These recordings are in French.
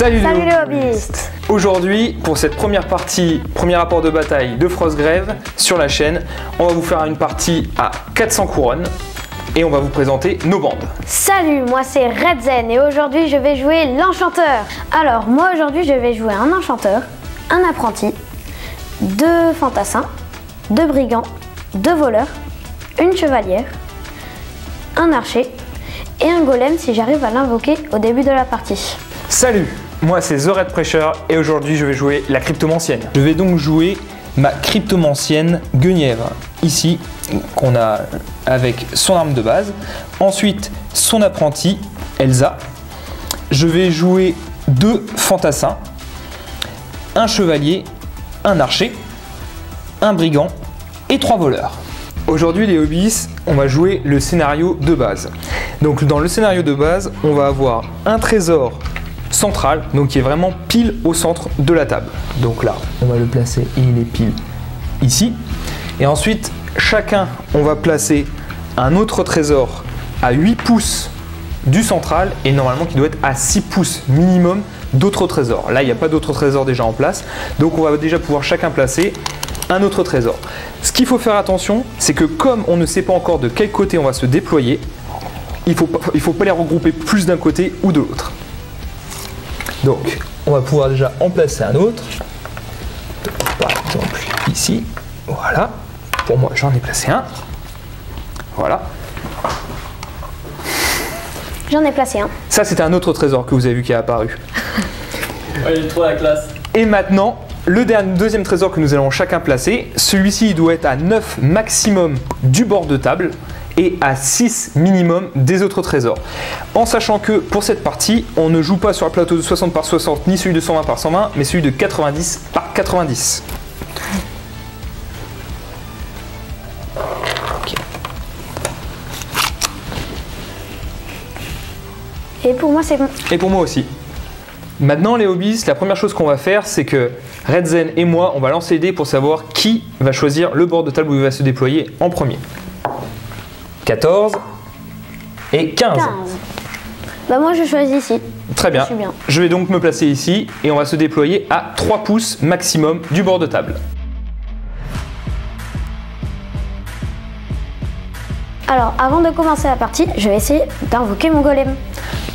Salut les hobbyistes. Aujourd'hui, pour cette première partie, premier rapport de bataille de Frostgrave sur la chaîne, on va vous faire une partie à 400 couronnes et on va vous présenter nos bandes. Salut, moi c'est Redzen et aujourd'hui je vais jouer l'enchanteur. Alors moi aujourd'hui je vais jouer un enchanteur, un apprenti, 2 fantassins, 2 brigands, 2 voleurs, une chevalière, un archer et un golem si j'arrive à l'invoquer au début de la partie. Salut, moi c'est The Red Pressure et aujourd'hui je vais jouer la cryptomancienne. Je vais donc jouer ma cryptomancienne Guenièvre, ici, qu'on a avec son arme de base. Ensuite, son apprenti, Elsa. Je vais jouer 2 fantassins, un chevalier, un archer, un brigand et 3 voleurs. Aujourd'hui les hobbies, on va jouer le scénario de base. Donc dans le scénario de base, on va avoir un trésor central, donc qui est vraiment pile au centre de la table. Donc là, on va le placer et il est pile ici. Et ensuite, chacun, on va placer un autre trésor à 8 pouces du central et normalement qui doit être à 6 pouces minimum d'autres trésors. Là, il n'y a pas d'autres trésors déjà en place, donc on va déjà pouvoir chacun placer un autre trésor. Ce qu'il faut faire attention, c'est que comme on ne sait pas encore de quel côté on va se déployer, il faut pas les regrouper plus d'un côté ou de l'autre. Donc, on va pouvoir déjà en placer un autre. Par exemple, ici. Voilà. Pour moi, j'en ai placé un. Voilà. J'en ai placé un. Ça, c'était un autre trésor que vous avez vu qui est apparu. Ouais, il est trop la classe. Et maintenant, le deuxième trésor que nous allons chacun placer, celui-ci il doit être à 9 maximum du bord de table et à 6 minimum des autres trésors. En sachant que pour cette partie, on ne joue pas sur un plateau de 60 par 60 ni celui de 120 par 120, mais celui de 90 par 90. Okay. Et pour moi c'est bon. Et pour moi aussi. Maintenant les hobbies, la première chose qu'on va faire, c'est que Redzen et moi, on va lancer les dés pour savoir qui va choisir le bord de table où il va se déployer en premier. 14 et 15. Bah moi je choisis ici. Très bien. Je suis bien. Je vais donc me placer ici et on va se déployer à 3 pouces maximum du bord de table. Alors avant de commencer la partie, je vais essayer d'invoquer mon golem.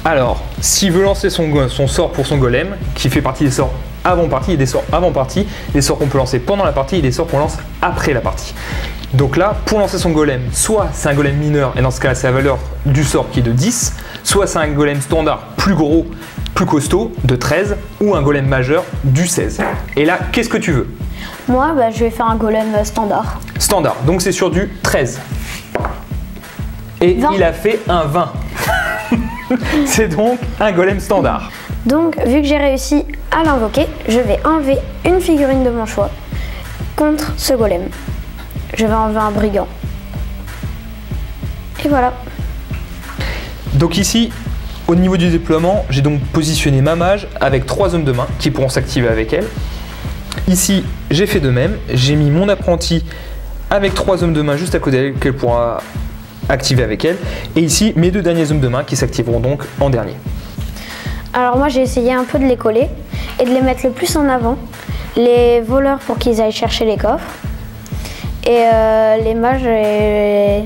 Alors, s'il veut lancer son sort pour son golem, qui fait partie des sorts avant partie, il y a des sorts avant partie, des sorts qu'on peut lancer pendant la partie et des sorts qu'on lance après la partie. Donc là, pour lancer son golem, soit c'est un golem mineur, et dans ce cas-là, c'est la valeur du sort qui est de 10, soit c'est un golem standard plus gros, plus costaud, de 13, ou un golem majeur du 16. Et là, qu'est-ce que tu veux? Moi, bah, je vais faire un golem standard. Standard, donc c'est sur du 13. Et 20. Il a fait un 20. C'est donc un golem standard. Donc, vu que j'ai réussi à l'invoquer, je vais enlever une figurine de mon choix contre ce golem. Je vais enlever un brigand. Et voilà. Donc ici, au niveau du déploiement, j'ai donc positionné ma mage avec 3 hommes de main qui pourront s'activer avec elle. Ici, j'ai fait de même. J'ai mis mon apprenti avec 3 hommes de main juste à côté d'elle qu'elle pourra activer avec elle. Et ici, mes 2 derniers hommes de main qui s'activeront donc en dernier. Alors moi, j'ai essayé un peu de les coller et de les mettre le plus en avant. Les voleurs pour qu'ils aillent chercher les coffres. Et les mages et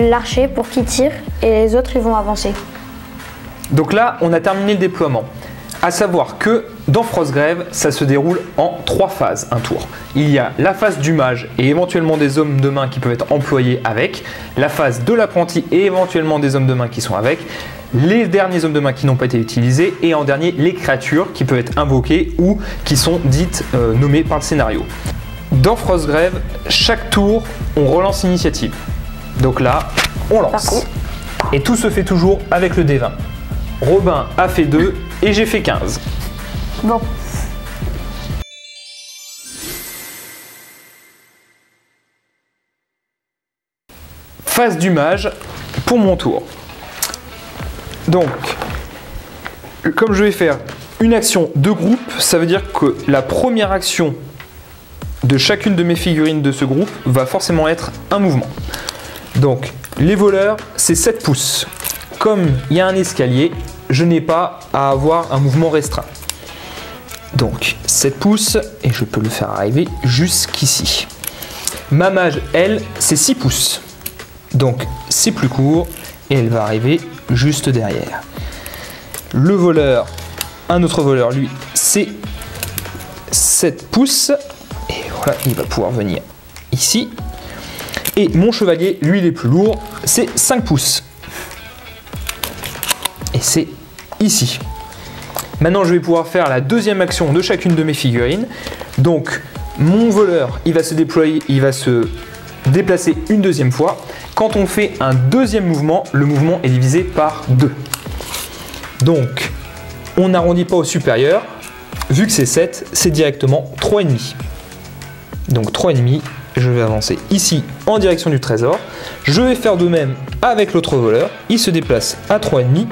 l'archer pour qu'ils tirent et les autres ils vont avancer. Donc là, on a terminé le déploiement. À savoir que dans Frostgrave, ça se déroule en 3 phases, un tour. Il y a la phase du mage et éventuellement des hommes de main qui peuvent être employés avec, la phase de l'apprenti et éventuellement des hommes de main qui sont avec, les derniers hommes de main qui n'ont pas été utilisés et en dernier les créatures qui peuvent être invoquées ou qui sont dites nommées par le scénario. Dans Frostgrave, chaque tour, on relance l'initiative. Donc là, on lance. Et tout se fait toujours avec le D20. Robin a fait 2 et j'ai fait 15. Bon. Phase du mage pour mon tour. Donc, comme je vais faire une action de groupe, ça veut dire que la première action de chacune de mes figurines de ce groupe va forcément être un mouvement. Donc, les voleurs, c'est 7 pouces. Comme il y a un escalier, je n'ai pas à avoir un mouvement restreint. Donc 7 pouces, et je peux le faire arriver jusqu'ici. Ma mage, elle, c'est 6 pouces. Donc c'est plus court, et elle va arriver juste derrière. Le voleur, un autre voleur, lui, c'est 7 pouces. Et voilà, il va pouvoir venir ici. Et mon chevalier, lui, il est plus lourd, c'est 5 pouces. Et c'est ici. Maintenant, je vais pouvoir faire la deuxième action de chacune de mes figurines. Donc, mon voleur, il va se déployer, il va se déplacer une deuxième fois. Quand on fait un deuxième mouvement, le mouvement est divisé par 2. Donc, on n'arrondit pas au supérieur. Vu que c'est 7, c'est directement 3,5. Donc 3,5, je vais avancer ici en direction du trésor. Je vais faire de même avec l'autre voleur. Il se déplace à 3,5.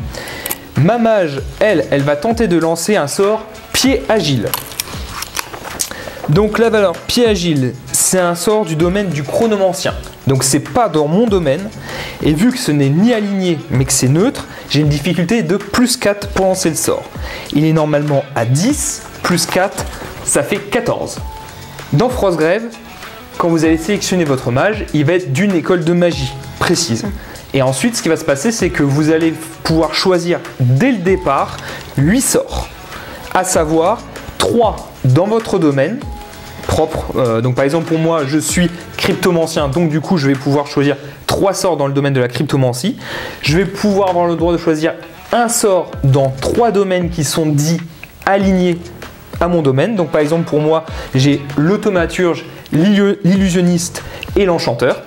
Ma mage, elle va tenter de lancer un sort pied agile. Donc la valeur pied agile, c'est un sort du domaine du chronomancien. Donc c'est pas dans mon domaine. Et vu que ce n'est ni aligné mais que c'est neutre, j'ai une difficulté de plus 4 pour lancer le sort. Il est normalement à 10, plus 4, ça fait 14. Dans Frostgrave, quand vous allez sélectionner votre mage, il va être d'une école de magie précise. Et ensuite, ce qui va se passer, c'est que vous allez pouvoir choisir dès le départ 8 sorts. À savoir 3 dans votre domaine propre. Donc par exemple, pour moi, je suis cryptomancien, donc du coup, je vais pouvoir choisir 3 sorts dans le domaine de la cryptomancie. Je vais pouvoir avoir le droit de choisir un sort dans 3 domaines qui sont dits alignés à mon domaine. Donc par exemple, pour moi, j'ai le thaumaturge, l'illusionniste et l'enchanteur.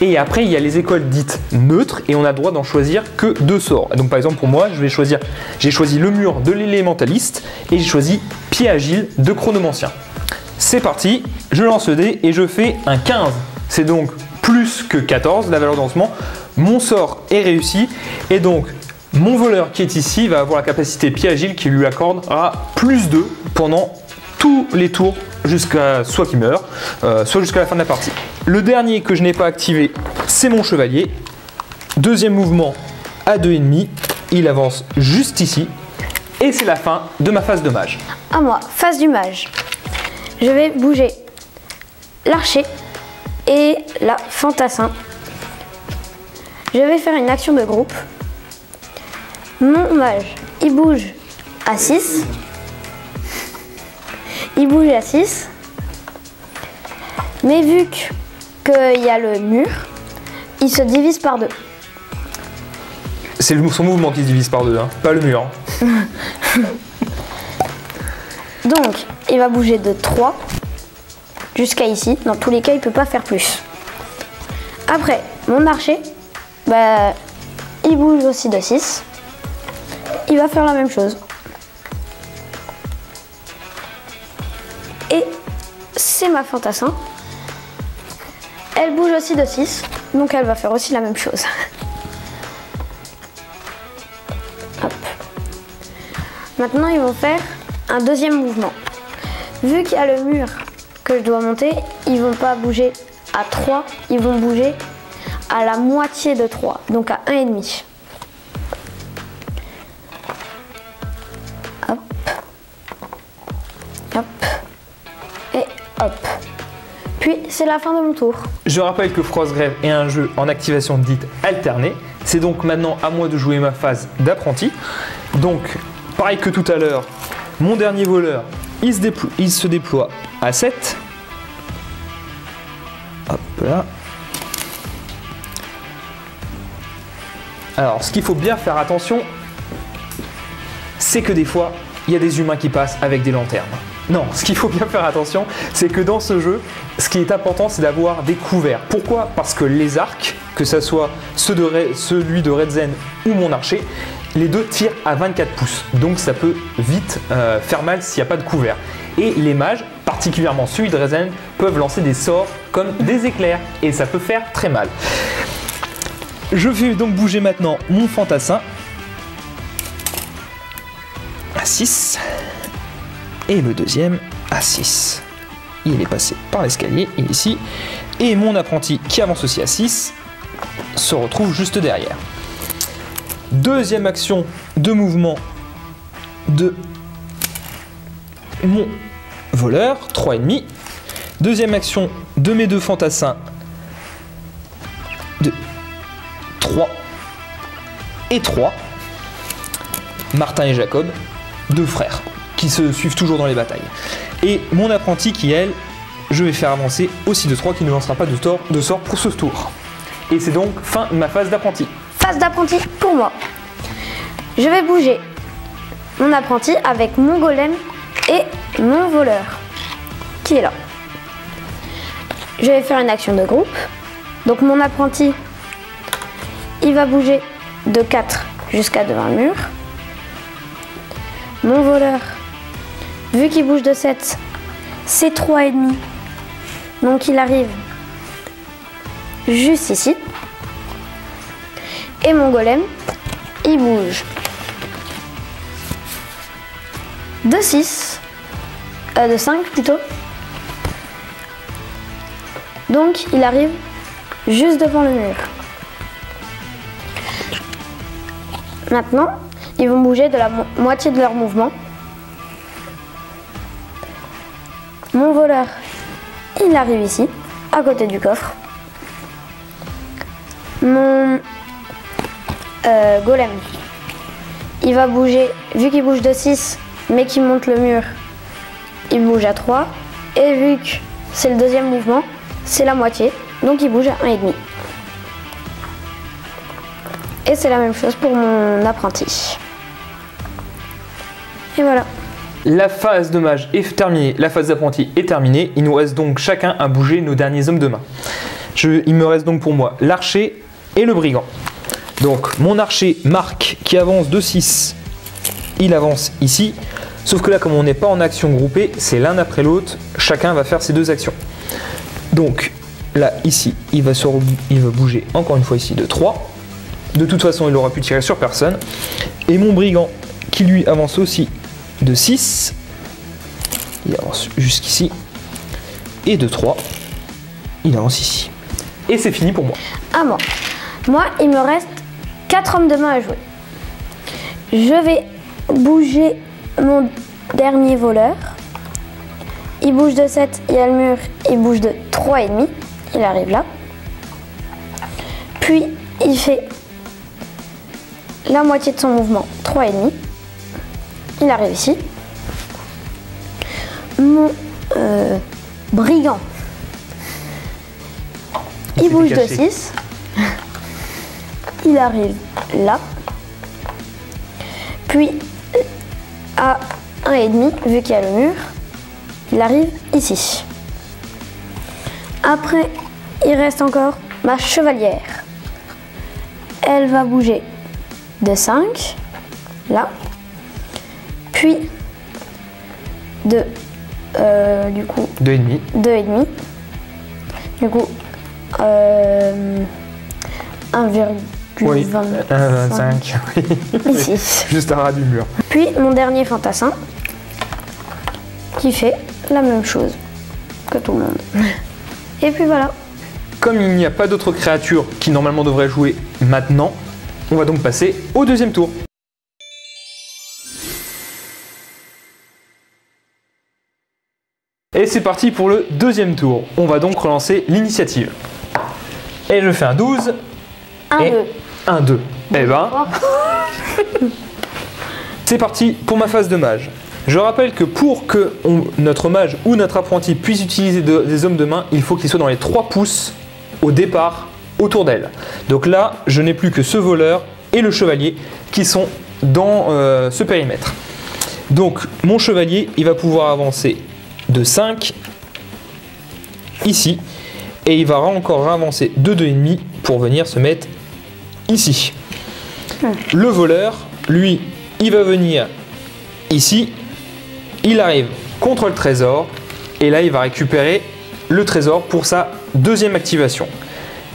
Et après, il y a les écoles dites neutres et on a le droit d'en choisir que 2 sorts. Donc par exemple, pour moi, j'ai choisi le mur de l'élémentaliste et j'ai choisi pied agile de chronomancien. C'est parti, je lance le dé et je fais un 15. C'est donc plus que 14, la valeur de lancement. Mon sort est réussi et donc mon voleur qui est ici va avoir la capacité pied agile qui lui accordera plus 2 pendant tous les tours jusqu'à soit qu'il meure, soit jusqu'à la fin de la partie. Le dernier que je n'ai pas activé, c'est mon chevalier. Deuxième mouvement à 2,5, il avance juste ici. Et c'est la fin de ma phase de mage. À moi, phase du mage. Je vais bouger l'archer et la fantassin. Je vais faire une action de groupe. Mon mage, il bouge à 6. Il bouge à 6. Mais vu qu'il y a le mur, il se divise par 2. C'est son mouvement qui se divise par 2, hein, pas le mur. Donc, il va bouger de 3 jusqu'à ici. Dans tous les cas, il ne peut pas faire plus. Après, mon archer, il bouge aussi de 6. Il va faire la même chose. Et c'est ma fantassin. Elle bouge aussi de 6, donc elle va faire aussi la même chose. Hop. Maintenant, ils vont faire un deuxième mouvement. Vu qu'il y a le mur que je dois monter, ils vont pas bouger à 3, ils vont bouger à la moitié de 3, donc à 1,5. Hop. Hop. Et hop. Puis c'est la fin de mon tour. Je rappelle que Frostgrave est un jeu en activation dite alternée. C'est donc maintenant à moi de jouer ma phase d'apprenti. Donc, pareil que tout à l'heure, mon dernier voleur, il se déploie à 7. Hop là. Alors, ce qu'il faut bien faire attention, c'est que des fois, il y a des humains qui passent avec des lanternes. Non, ce qu'il faut bien faire attention, c'est que dans ce jeu, ce qui est important, c'est d'avoir des couverts. Pourquoi? Parce que les arcs, que ce soit celui de Redzen ou mon archer, les deux tirent à 24 pouces. Donc ça peut vite faire mal s'il n'y a pas de couvert. Et les mages, particulièrement celui de Redzen, peuvent lancer des sorts comme des éclairs. Et ça peut faire très mal. Je vais donc bouger maintenant mon fantassin à 6. Et le deuxième à 6. Il est passé par l'escalier, il est ici. Et mon apprenti qui avance aussi à 6 se retrouve juste derrière. Deuxième action de mouvement de mon voleur, 3,5. Deuxième action de mes deux fantassins de 3 et 3. Martin et Jacob, deux frères qui se suivent toujours dans les batailles. Et mon apprenti qui, elle, je vais faire avancer aussi de 3 qui ne lancera pas de sort pour ce tour. Et c'est donc fin de ma phase d'apprenti. Phase d'apprenti pour moi. Je vais bouger mon apprenti avec mon golem et mon voleur qui est là. Je vais faire une action de groupe. Donc mon apprenti, il va bouger de 4 jusqu'à devant le mur. Mon voleur, vu qu'il bouge de 7, c'est 3,5. Donc il arrive juste ici. Et mon golem, il bouge de 6, de 5 plutôt. Donc il arrive juste devant le mur. Maintenant, ils vont bouger de la moitié de leur mouvement. Mon voleur, il arrive ici, à côté du coffre. Mon golem, il va bouger, vu qu'il bouge de 6, mais qu'il monte le mur, il bouge à 3. Et vu que c'est le deuxième mouvement, c'est la moitié, donc il bouge à 1,5. Et c'est la même chose pour mon apprenti. Et voilà. La phase de mage est terminée, la phase d'apprenti est terminée. Il nous reste donc chacun à bouger nos derniers hommes de main. Il me reste donc pour moi l'archer et le brigand. Donc mon archer Marc qui avance de 6, il avance ici. Sauf que là, comme on n'est pas en action groupée, c'est l'un après l'autre, chacun va faire ses deux actions. Donc là, ici, il va bouger encore une fois ici de 3. De toute façon, il aura pu tirer sur personne. Et mon brigand qui lui avance aussi de 6. Il avance jusqu'ici. Et de 3. Il avance ici. Et c'est fini pour moi. À moi. Moi, il me reste 4 hommes de main à jouer. Je vais bouger mon dernier voleur. Il bouge de 7, il y a le mur, il bouge de 3,5. Il arrive là. Puis, il fait la moitié de son mouvement, 3,5. Il arrive ici. Mon brigand, il bouge de 6. Il arrive là. Puis, à 1,5, vu qu'il y a le mur, il arrive ici. Après, il reste encore ma chevalière. Elle va bouger de 5, là. Puis, du coup... 2,5. 2,5. Du coup, 1,25. Oui, 1,25. Ici. Juste à ras du mur. Puis, mon dernier fantassin, qui fait la même chose que tout le monde. Et puis voilà. Comme il n'y a pas d'autres créatures qui normalement devraient jouer maintenant, on va donc passer au deuxième tour. Et c'est parti pour le deuxième tour. On va donc relancer l'initiative. Et je fais un 12. 1, 2. 1, 2. Eh ben... C'est parti pour ma phase de mage. Je rappelle que pour que notre mage ou notre apprenti puisse utiliser des hommes de main, il faut qu'il soit dans les 3 pouces au départ autour d'elle. Donc là, je n'ai plus que ce voleur et le chevalier qui sont dans ce périmètre. Donc mon chevalier, il va pouvoir avancer de 5 ici et il va encore avancer de 2,5 pour venir se mettre ici. Le voleur, lui, il va venir ici. Il arrive contre le trésor et là il va récupérer le trésor pour sa deuxième activation.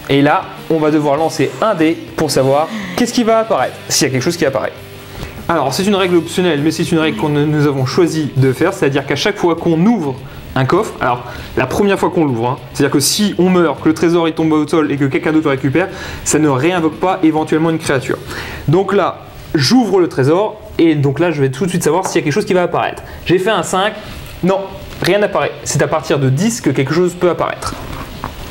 Et là on va devoir lancer un dé pour savoir qu'est-ce qui va apparaître, s'il y a quelque chose qui apparaît. Alors c'est une règle optionnelle mais c'est une règle que nous avons choisi de faire, c'est-à-dire qu'à chaque fois qu'on ouvre un coffre. Alors, la première fois qu'on l'ouvre, hein, c'est-à-dire que si on meurt, que le trésor il tombe au sol et que quelqu'un d'autre le récupère, ça ne réinvoque pas éventuellement une créature. Donc là, j'ouvre le trésor et donc là, je vais tout de suite savoir s'il y a quelque chose qui va apparaître. J'ai fait un 5, non, rien n'apparaît. C'est à partir de 10 que quelque chose peut apparaître.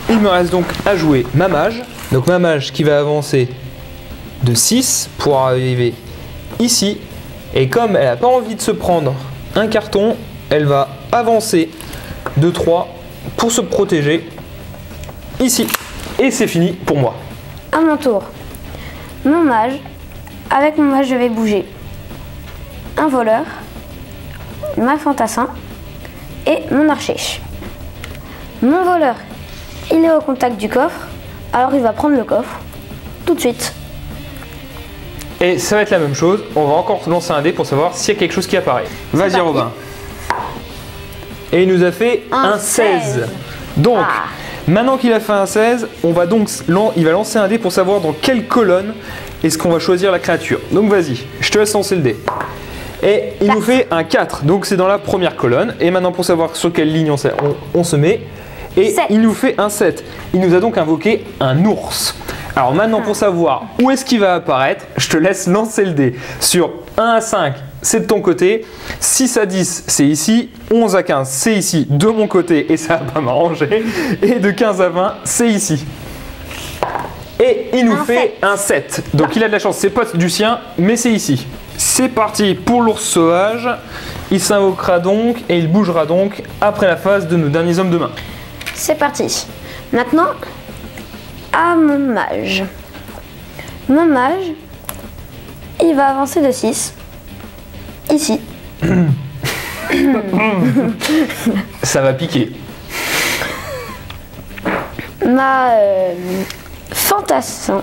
Il me reste donc à jouer ma mage. Donc ma mage qui va avancer de 6 pour arriver ici. Et comme elle n'a pas envie de se prendre un carton, elle va avancer de 3 pour se protéger ici. Et c'est fini pour moi. À mon tour, mon mage. Avec mon mage, je vais bouger un voleur, ma fantassin et mon archer. Mon voleur, il est au contact du coffre, alors il va prendre le coffre tout de suite. Et ça va être la même chose, on va encore lancer un dé pour savoir s'il y a quelque chose qui apparaît. Vas-y parti. Robin. Et il nous a fait un 16. Donc, maintenant qu'il a fait un 16, il va lancer un dé pour savoir dans quelle colonne est-ce qu'on va choisir la créature. Donc vas-y, je te laisse lancer le dé. Et il nous fait un 4, donc c'est dans la première colonne. Et maintenant pour savoir sur quelle ligne on se met, et 7. il nous fait un 7. Il nous a donc invoqué un ours. Alors maintenant pour savoir où est-ce qu'il va apparaître, je te laisse lancer le dé. Sur 1 à 5, c'est de ton côté, 6 à 10, c'est ici, 11 à 15, c'est ici, de mon côté, et ça va pas m'arranger, et de 15 à 20, c'est ici. Et il nous fait un 7. Donc il a de la chance, c'est pas du sien, mais c'est ici. C'est parti pour l'ours sauvage. Il s'invoquera donc et il bougera donc après la phase de nos derniers hommes de main. C'est parti. Maintenant, à mon mage. Mon mage, il va avancer de 6. Ici. Ça va piquer. Ma fantassin,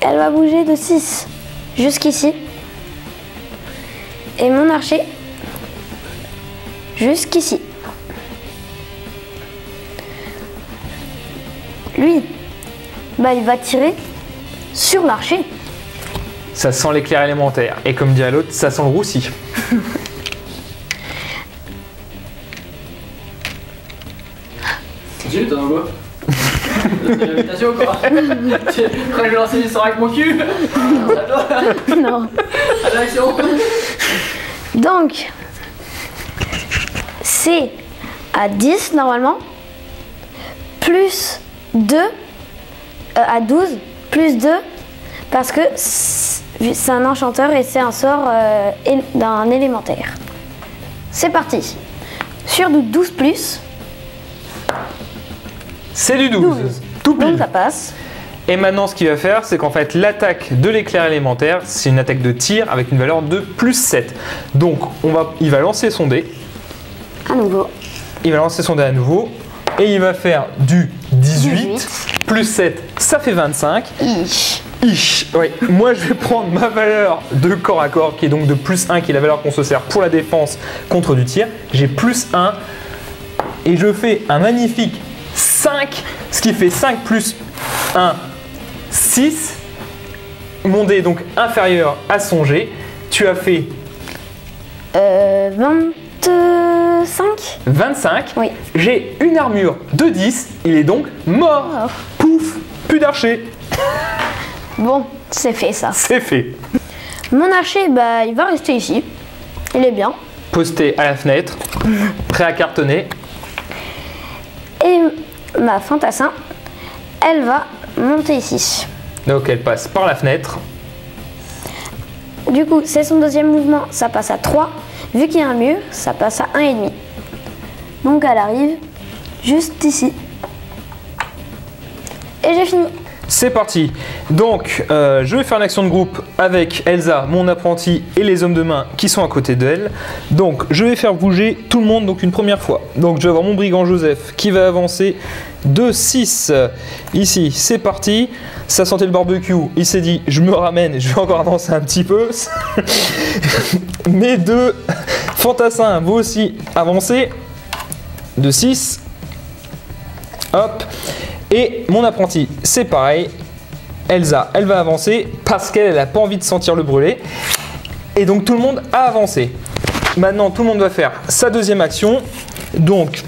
elle va bouger de 6 jusqu'ici. Et mon archer, jusqu'ici. Lui, il va tirer sur l'archer. Ça sent l'éclair élémentaire. Et comme dit à l'autre, ça sent le roussi. J'ai eu ton logo. T'as une invitation ou quoi? Quand je vais lancer du sang avec mon cul. À toi. Non. À l'action. Donc, c'est à 10 normalement, plus 2, à 12, plus 2, parce que c'est un enchanteur et c'est un sort d'un élémentaire. C'est parti. Sur du 12 plus, C'est du 12. 12. Tout donc pile. ça passe. Et maintenant, ce qu'il va faire, c'est qu'en fait, l'attaque de l'éclair élémentaire, c'est une attaque de tir avec une valeur de plus 7. Donc, il va lancer son dé. À nouveau. Il va lancer son dé à nouveau. Et il va faire du 18. Plus 7, ça fait 25. Ich. Ouais. Moi, je vais prendre ma valeur de corps à corps, qui est donc de plus 1, qui est la valeur qu'on se sert pour la défense contre du tir. J'ai plus 1. Et je fais un magnifique 5, ce qui fait 5 plus 1, 6. Mon dé est donc inférieur à son jet. Tu as fait 25. 25. Oui. J'ai une armure de 10. Il est donc mort. Oh. Pouf, plus d'archer. Bon, c'est fait ça. C'est fait. Mon archer, il va rester ici. Il est bien. Posté à la fenêtre, prêt à cartonner. Et ma fantassin, elle va monter ici. Donc elle passe par la fenêtre. Du coup, c'est son deuxième mouvement, ça passe à 3. Vu qu'il y a un mur, ça passe à 1,5. Donc elle arrive juste ici. Et j'ai fini. C'est parti. Donc je vais faire une action de groupe avec Elsa, mon apprenti, et les hommes de main qui sont à côté d'elle. Donc je vais faire bouger tout le monde donc une première fois. Donc je vais avoir mon brigand Joseph qui va avancer de 6 ici. C'est parti. Ça sentait le barbecue. Il s'est dit je me ramène, je vais encore avancer un petit peu. Mes deux fantassins vont aussi avancer de 6. Hop. Et mon apprenti, c'est pareil. Elsa, elle va avancer parce qu'elle n'a pas envie de sentir le brûler. Et donc tout le monde a avancé. Maintenant, tout le monde va faire sa deuxième action. Donc,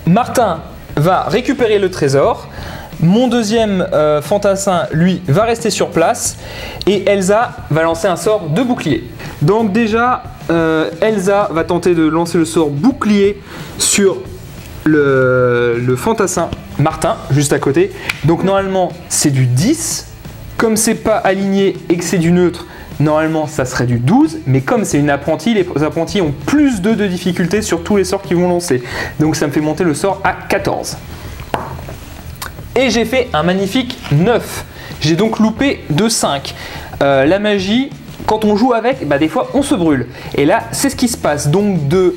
Martin va récupérer le trésor. Mon deuxième fantassin, lui, va rester sur place. Et Elsa va lancer un sort de bouclier. Donc déjà, Elsa va tenter de lancer le sort bouclier sur le fantassin Martin, juste à côté. Donc normalement, c'est du 10. Comme c'est pas aligné et que c'est du neutre, normalement, ça serait du 12. Mais comme c'est une apprentie, les apprentis ont plus 2 de difficulté sur tous les sorts qu'ils vont lancer. Donc ça me fait monter le sort à 14. Et j'ai fait un magnifique 9. J'ai donc loupé de 5. La magie, quand on joue avec, bah, des fois on se brûle. Et là, c'est ce qui se passe. Donc de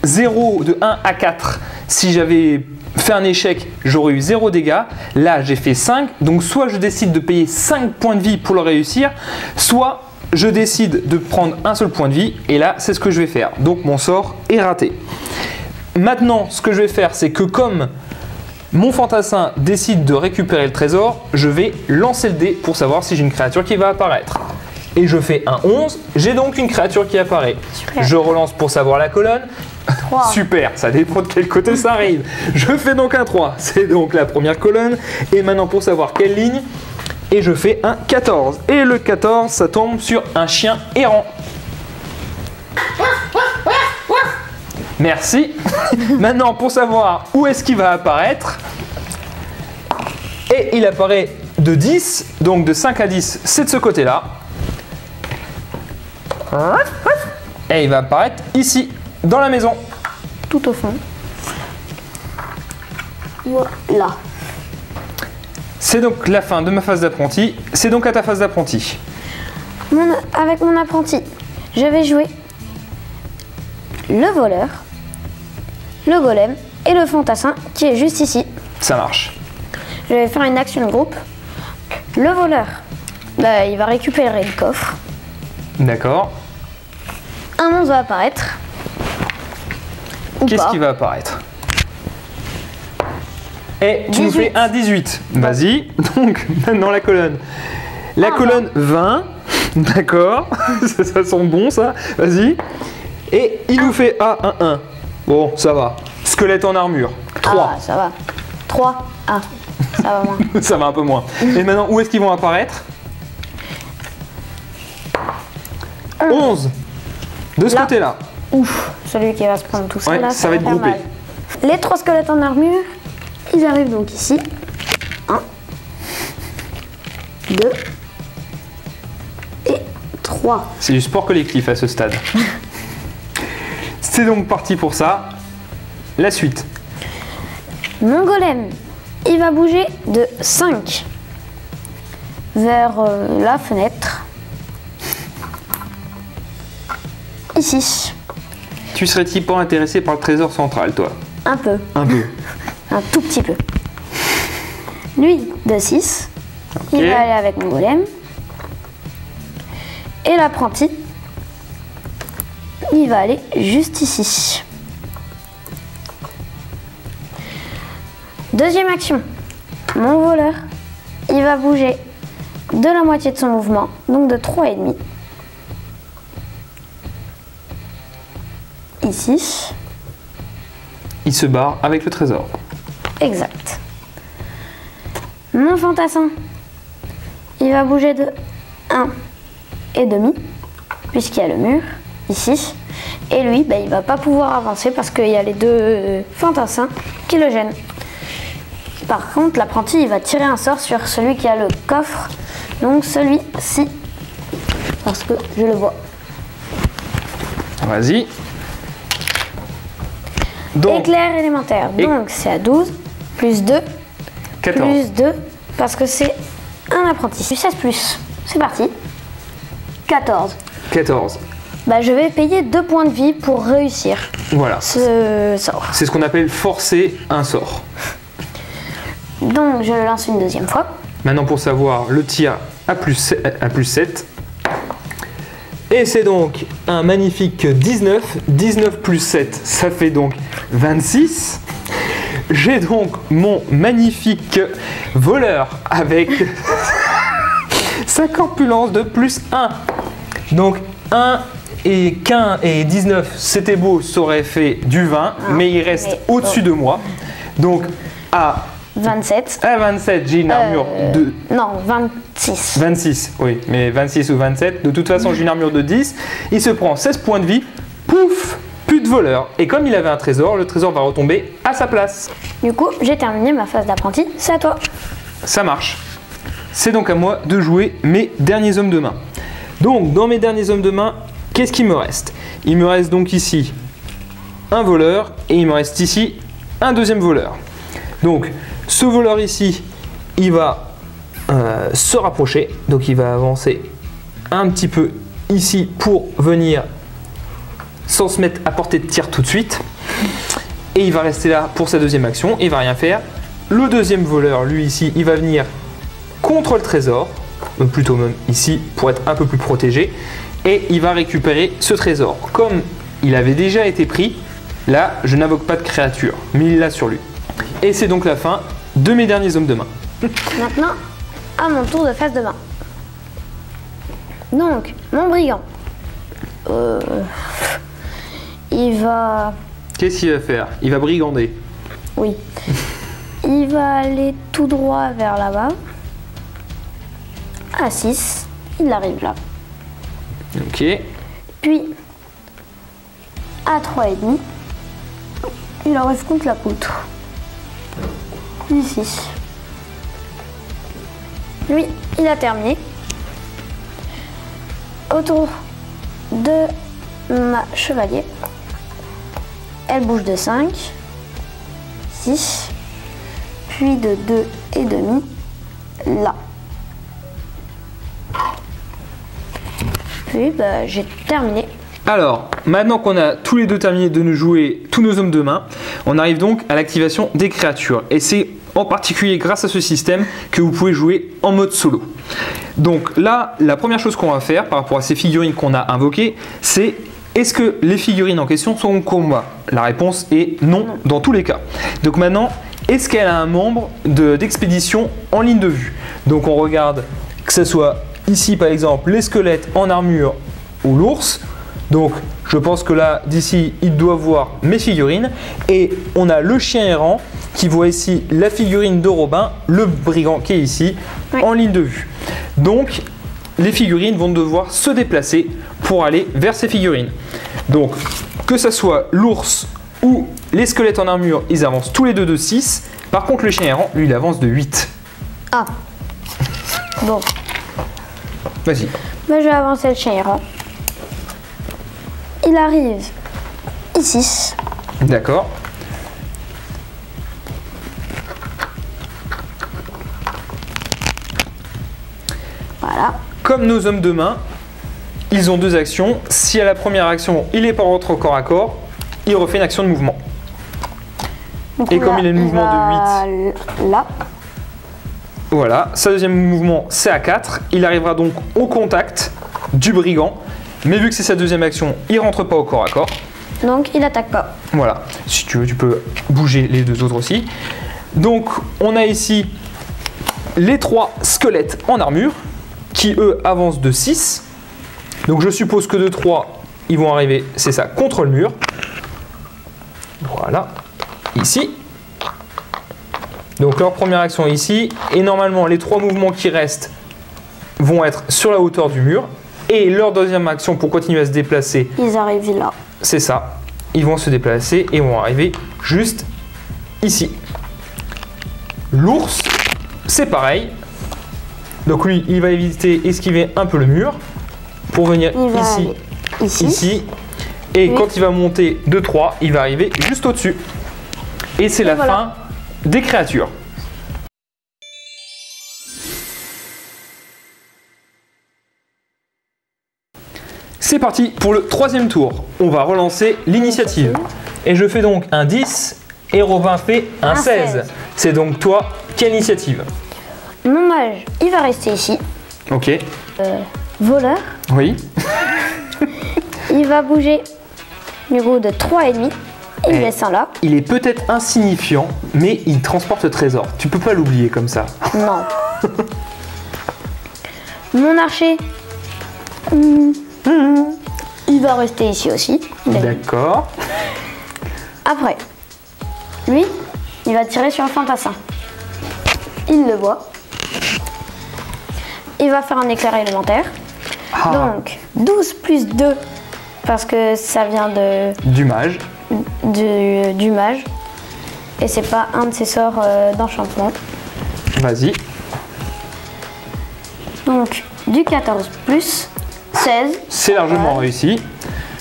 0, de 1 à 4, si j'avais fait un échec, j'aurais eu 0 dégâts. Là, j'ai fait 5. Donc soit je décide de payer 5 points de vie pour le réussir, soit je décide de prendre un seul point de vie. Et là, c'est ce que je vais faire. Donc mon sort est raté. Maintenant, ce que je vais faire, c'est que comme mon fantassin décide de récupérer le trésor, je vais lancer le dé pour savoir si j'ai une créature qui va apparaître. Et je fais un 11, j'ai donc une créature qui apparaît. Super. Je relance pour savoir la colonne. 3. Super, ça dépend de quel côté ça arrive. Je fais donc un 3, c'est donc la première colonne. Et maintenant pour savoir quelle ligne, et je fais un 14. Et le 14, ça tombe sur un chien errant. Merci. Maintenant, pour savoir où est-ce qu'il va apparaître, et il apparaît de 10, donc de 5 à 10, c'est de ce côté-là. Et il va apparaître ici, dans la maison. Tout au fond. Voilà. C'est donc la fin de ma phase d'apprenti. C'est donc à ta phase d'apprenti. Avec mon apprenti, je vais jouer le voleur, le golem et le fantassin qui est juste ici. Ça marche. Je vais faire une action de groupe. Le voleur, bah, il va récupérer le coffre. D'accord. Un monstre va apparaître. Ou Qu'est-ce pas. qui va apparaître? Et tu nous 18. fais un 18. Vas-y. Donc, maintenant la colonne. La Ah, colonne 20. D'accord. Ça sent bon, ça. Vas-y. Et il nous fait un 1. Bon, ça va. Squelette en armure. 3. Ah, ça va. 3. Ah, ça va moins. Ça va un peu moins. Et maintenant, où est-ce qu'ils vont apparaître? 11. De ce Là. côté-là. Ouf, celui qui va se prendre tout ça Ouais, là, ça va être faire groupé. mal. Les 3 squelettes en armure, ils arrivent donc ici. 1, 2 et 3. C'est du sport collectif à ce stade. C'est donc parti pour ça. La suite. Mon golem, il va bouger de 5 vers la fenêtre. Ici, Tu serais-tu pas intéressé par le trésor central, toi? un peu, Un peu. un tout petit peu. Lui, de 6, Ok. il va aller avec mon golem. Et l'apprenti, il va aller juste ici. Deuxième action, mon voleur, il va bouger de la moitié de son mouvement, donc de 3,5. Ici, Il se barre avec le trésor. exact. Mon fantassin, il va bouger de 1,5, puisqu'il y a le mur, ici. Et lui, bah, il va pas pouvoir avancer parce qu'il y a les deux fantassins qui le gênent. Par contre, l'apprenti, il va tirer un sort sur celui qui a le coffre, donc celui-ci, parce que je le vois. Vas-y. Donc, Éclair élémentaire, donc c'est à 12, plus 2, 14. plus 2, parce que c'est un apprenti. 16 plus, c'est parti. 14. 14. Bah, je vais payer 2 points de vie pour réussir Voilà. ce sort. C'est ce qu'on appelle forcer un sort. Donc je le lance une deuxième fois. Maintenant, pour savoir, le tir à plus 7. Et c'est donc un magnifique 19. 19 plus 7, ça fait donc 26. J'ai donc mon magnifique voleur avec sa corpulence de plus 1. Donc 1 et 15 et 19, c'était beau, ça aurait fait du 20, mais il reste au-dessus de moi. Donc à 27. À 27, j'ai une armure de... Non, 26. 26, oui, mais 26 ou 27. De toute façon, j'ai une armure de 10. Il se prend 16 points de vie. Pouf, plus de voleur. Et comme il avait un trésor, le trésor va retomber à sa place. Du coup, j'ai terminé ma phase d'apprenti. C'est à toi. Ça marche. C'est donc à moi de jouer mes derniers hommes de main. Donc, dans mes derniers hommes de main, qu'est-ce qu'il me reste? Il me reste donc ici un voleur et il me reste ici un deuxième voleur. Donc, ce voleur ici, il va se rapprocher. Donc, il va avancer un petit peu ici pour venir sans se mettre à portée de tir tout de suite. Et il va rester là pour sa deuxième action. Il va rien faire. Le deuxième voleur, lui ici, il va venir contre le trésor. Plutôt même ici pour être un peu plus protégé. Et il va récupérer ce trésor. Comme il avait déjà été pris, là, je n'invoque pas de créature. Mais il l'a sur lui. Et c'est donc la fin de mes derniers hommes de main. Maintenant, à mon tour de phase de main. Donc, mon brigand. Il va... Qu'est-ce qu'il va faire? Il va brigander. Oui. Il va aller tout droit vers là-bas. À 6. Il arrive là. Ok. Puis, à 3,5. Il arrive contre la poutre. Ici. Lui, il a terminé. Autour de ma chevalier. Elle bouge de 5, 6, puis de 2,5 là. Puis j'ai terminé. Alors, maintenant qu'on a tous les deux terminé de nous jouer tous nos hommes de main, on arrive donc à l'activation des créatures. Et c'est en particulier grâce à ce système que vous pouvez jouer en mode solo. Donc là, la première chose qu'on va faire par rapport à ces figurines qu'on a invoquées, c'est est-ce que les figurines en question sont en combat? La réponse est non dans tous les cas. Donc maintenant, est-ce qu'elle a un membre d'expédition en ligne de vue? Donc on regarde que ce soit ici par exemple les squelettes en armure ou l'ours. Donc je pense que là, d'ici, il doit voir mes figurines. Et on a le chien errant qui voit ici la figurine de Robin, le brigand qui est ici, en ligne de vue. Donc les figurines vont devoir se déplacer pour aller vers ces figurines. Donc que ce soit l'ours ou les squelettes en armure, ils avancent tous les deux de 6. Par contre le chien errant, lui, il avance de 8. Ah. Bon. Vas-y. Je vais avancer le chien errant. Il arrive ici. D'accord. Voilà. Comme nos hommes de main, ils ont deux actions. Si à la première action, il n'est pas rentré au corps à corps, il refait une action de mouvement. Donc et comme il a le mouvement de 8. Là. Voilà, sa deuxième mouvement, c'est à 4. Il arrivera donc au contact du brigand. Mais vu que c'est sa deuxième action, il rentre pas au corps à corps. Donc il attaque pas. Voilà, si tu veux, tu peux bouger les deux autres aussi. Donc on a ici les 3 squelettes en armure qui eux avancent de 6. Donc je suppose que de 3, ils vont arriver, c'est ça, contre le mur. Voilà, ici. Donc leur première action ici. Et normalement les 3 mouvements qui restent vont être sur la hauteur du mur. Et leur deuxième action pour continuer à se déplacer, ils arrivent là. C'est ça. Ils vont se déplacer et vont arriver juste ici. L'ours, c'est pareil. Donc lui, il va éviter esquiver un peu le mur pour venir ici. Et oui, quand il va monter de 3, il va arriver juste au-dessus. Et c'est la fin des créatures. C'est parti pour le troisième tour. On va relancer l'initiative. Et je fais donc un 10 et Robin fait un 16. C'est donc toi qui as l'initiative. Mon mage, il va rester ici. Ok. Voleur. Oui. Il va bouger du coup de 3,5 et il laisse un là. Il est peut-être insignifiant, mais il transporte le trésor. Tu peux pas l'oublier comme ça. Non. Mon archer, il va rester ici aussi. D'accord. Après, lui, il va tirer sur le fantassin. Il le voit. Il va faire un éclair élémentaire. Ah. Donc, 12 plus 2, parce que ça vient Du mage. du mage. Et c'est pas un de ses sorts d'enchantement. Vas-y. Donc, du 14 plus 16. C'est largement réussi.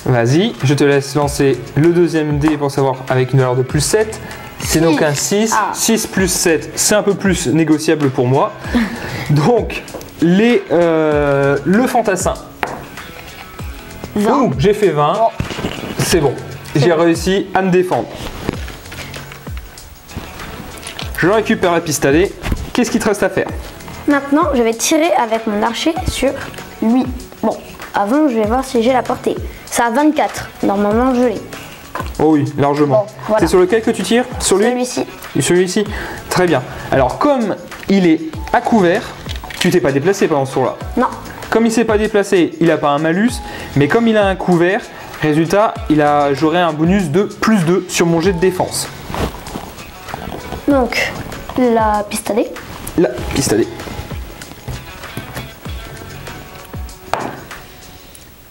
Vas-y, je te laisse lancer le deuxième dé pour savoir avec une valeur de plus 7. C'est donc un 6. Ah. 6 plus 7, c'est un peu plus négociable pour moi. Donc, le fantassin. 20. Ouh, j'ai fait 20. C'est bon. J'ai réussi à me défendre. Je récupère la pistolet. Qu'est-ce qu'il te reste à faire? Maintenant, je vais tirer avec mon archer sur lui. Bon, avant, je vais voir si j'ai la portée. Ça a 24. Normalement, je l'ai. Oh oui, largement. Bon, voilà. C'est sur lequel que tu tires? Sur lui? Celui-ci. Celui-ci. Très bien. Alors, comme il est à couvert, tu t'es pas déplacé pendant ce tour-là. Non. Comme il s'est pas déplacé, il n'a pas un malus, mais comme il a un couvert, résultat, j'aurai un bonus de plus 2 sur mon jet de défense. Donc, la pistolet. La pistolet.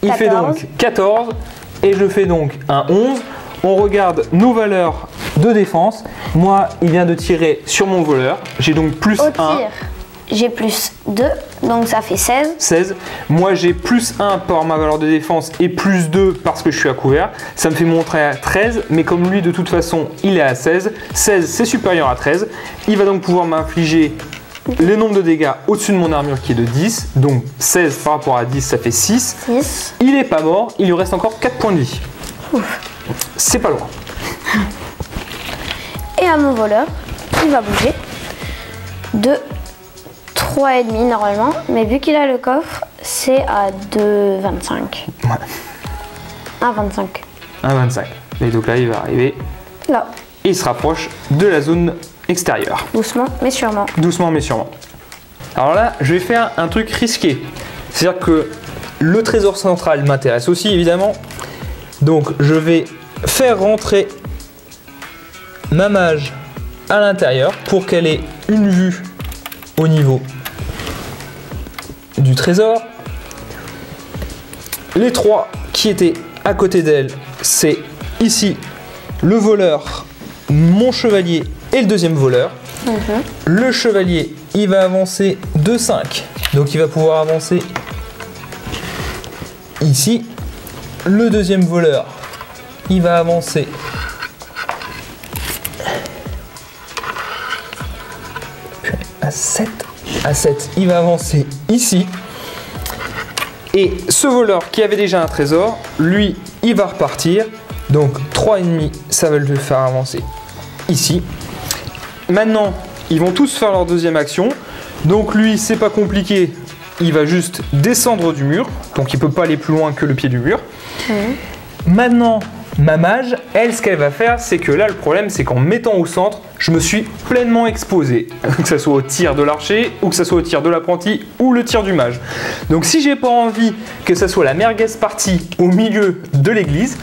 Il fait 14. donc 14 et je fais donc un 11. On regarde nos valeurs de défense. Moi, il vient de tirer sur mon voleur. J'ai donc plus Au 1. tir, j'ai plus 2, donc ça fait 16. 16. Moi, j'ai plus 1 par ma valeur de défense et plus 2 parce que je suis à couvert. Ça me fait monter à 13, mais comme lui, de toute façon, il est à 16. 16, c'est supérieur à 13. Il va donc pouvoir m'infliger le nombre de dégâts au-dessus de mon armure qui est de 10. Donc 16 par rapport à 10, ça fait 6. 6. Il n'est pas mort, il lui reste encore 4 points de vie. C'est pas loin. Et à mon voleur, il va bouger de 3,5 normalement, mais vu qu'il a le coffre, c'est à 2,25. Ouais. 1,25. 1,25. Et donc là, il va arriver Là, et il se rapproche de la zone extérieure. doucement, mais sûrement. Doucement mais sûrement. Alors là, je vais faire un truc risqué. C'est-à-dire que le trésor central m'intéresse aussi, évidemment. Donc, je vais faire rentrer ma mage à l'intérieur pour qu'elle ait une vue au niveau du trésor. Les trois qui étaient à côté d'elle, c'est ici le voleur, mon chevalier et le deuxième voleur. Le chevalier, il va avancer de 5. Donc il va pouvoir avancer ici. Le deuxième voleur, il va avancer à 7. À 7, il va avancer ici. Et ce voleur qui avait déjà un trésor, lui, il va repartir. Donc 3,5, ça va le faire avancer ici. Maintenant, ils vont tous faire leur deuxième action. Donc lui, c'est pas compliqué. Il va juste descendre du mur. Donc il peut pas aller plus loin que le pied du mur. Maintenant, ma mage, elle, ce qu'elle va faire, c'est que là, le problème, c'est qu'en mettant au centre, je me suis pleinement exposé. Que ce soit au tir de l'archer, ou que ce soit au tir de l'apprenti, ou le tir du mage. Donc si j'ai pas envie que ça soit la merguez partie au milieu de l'église,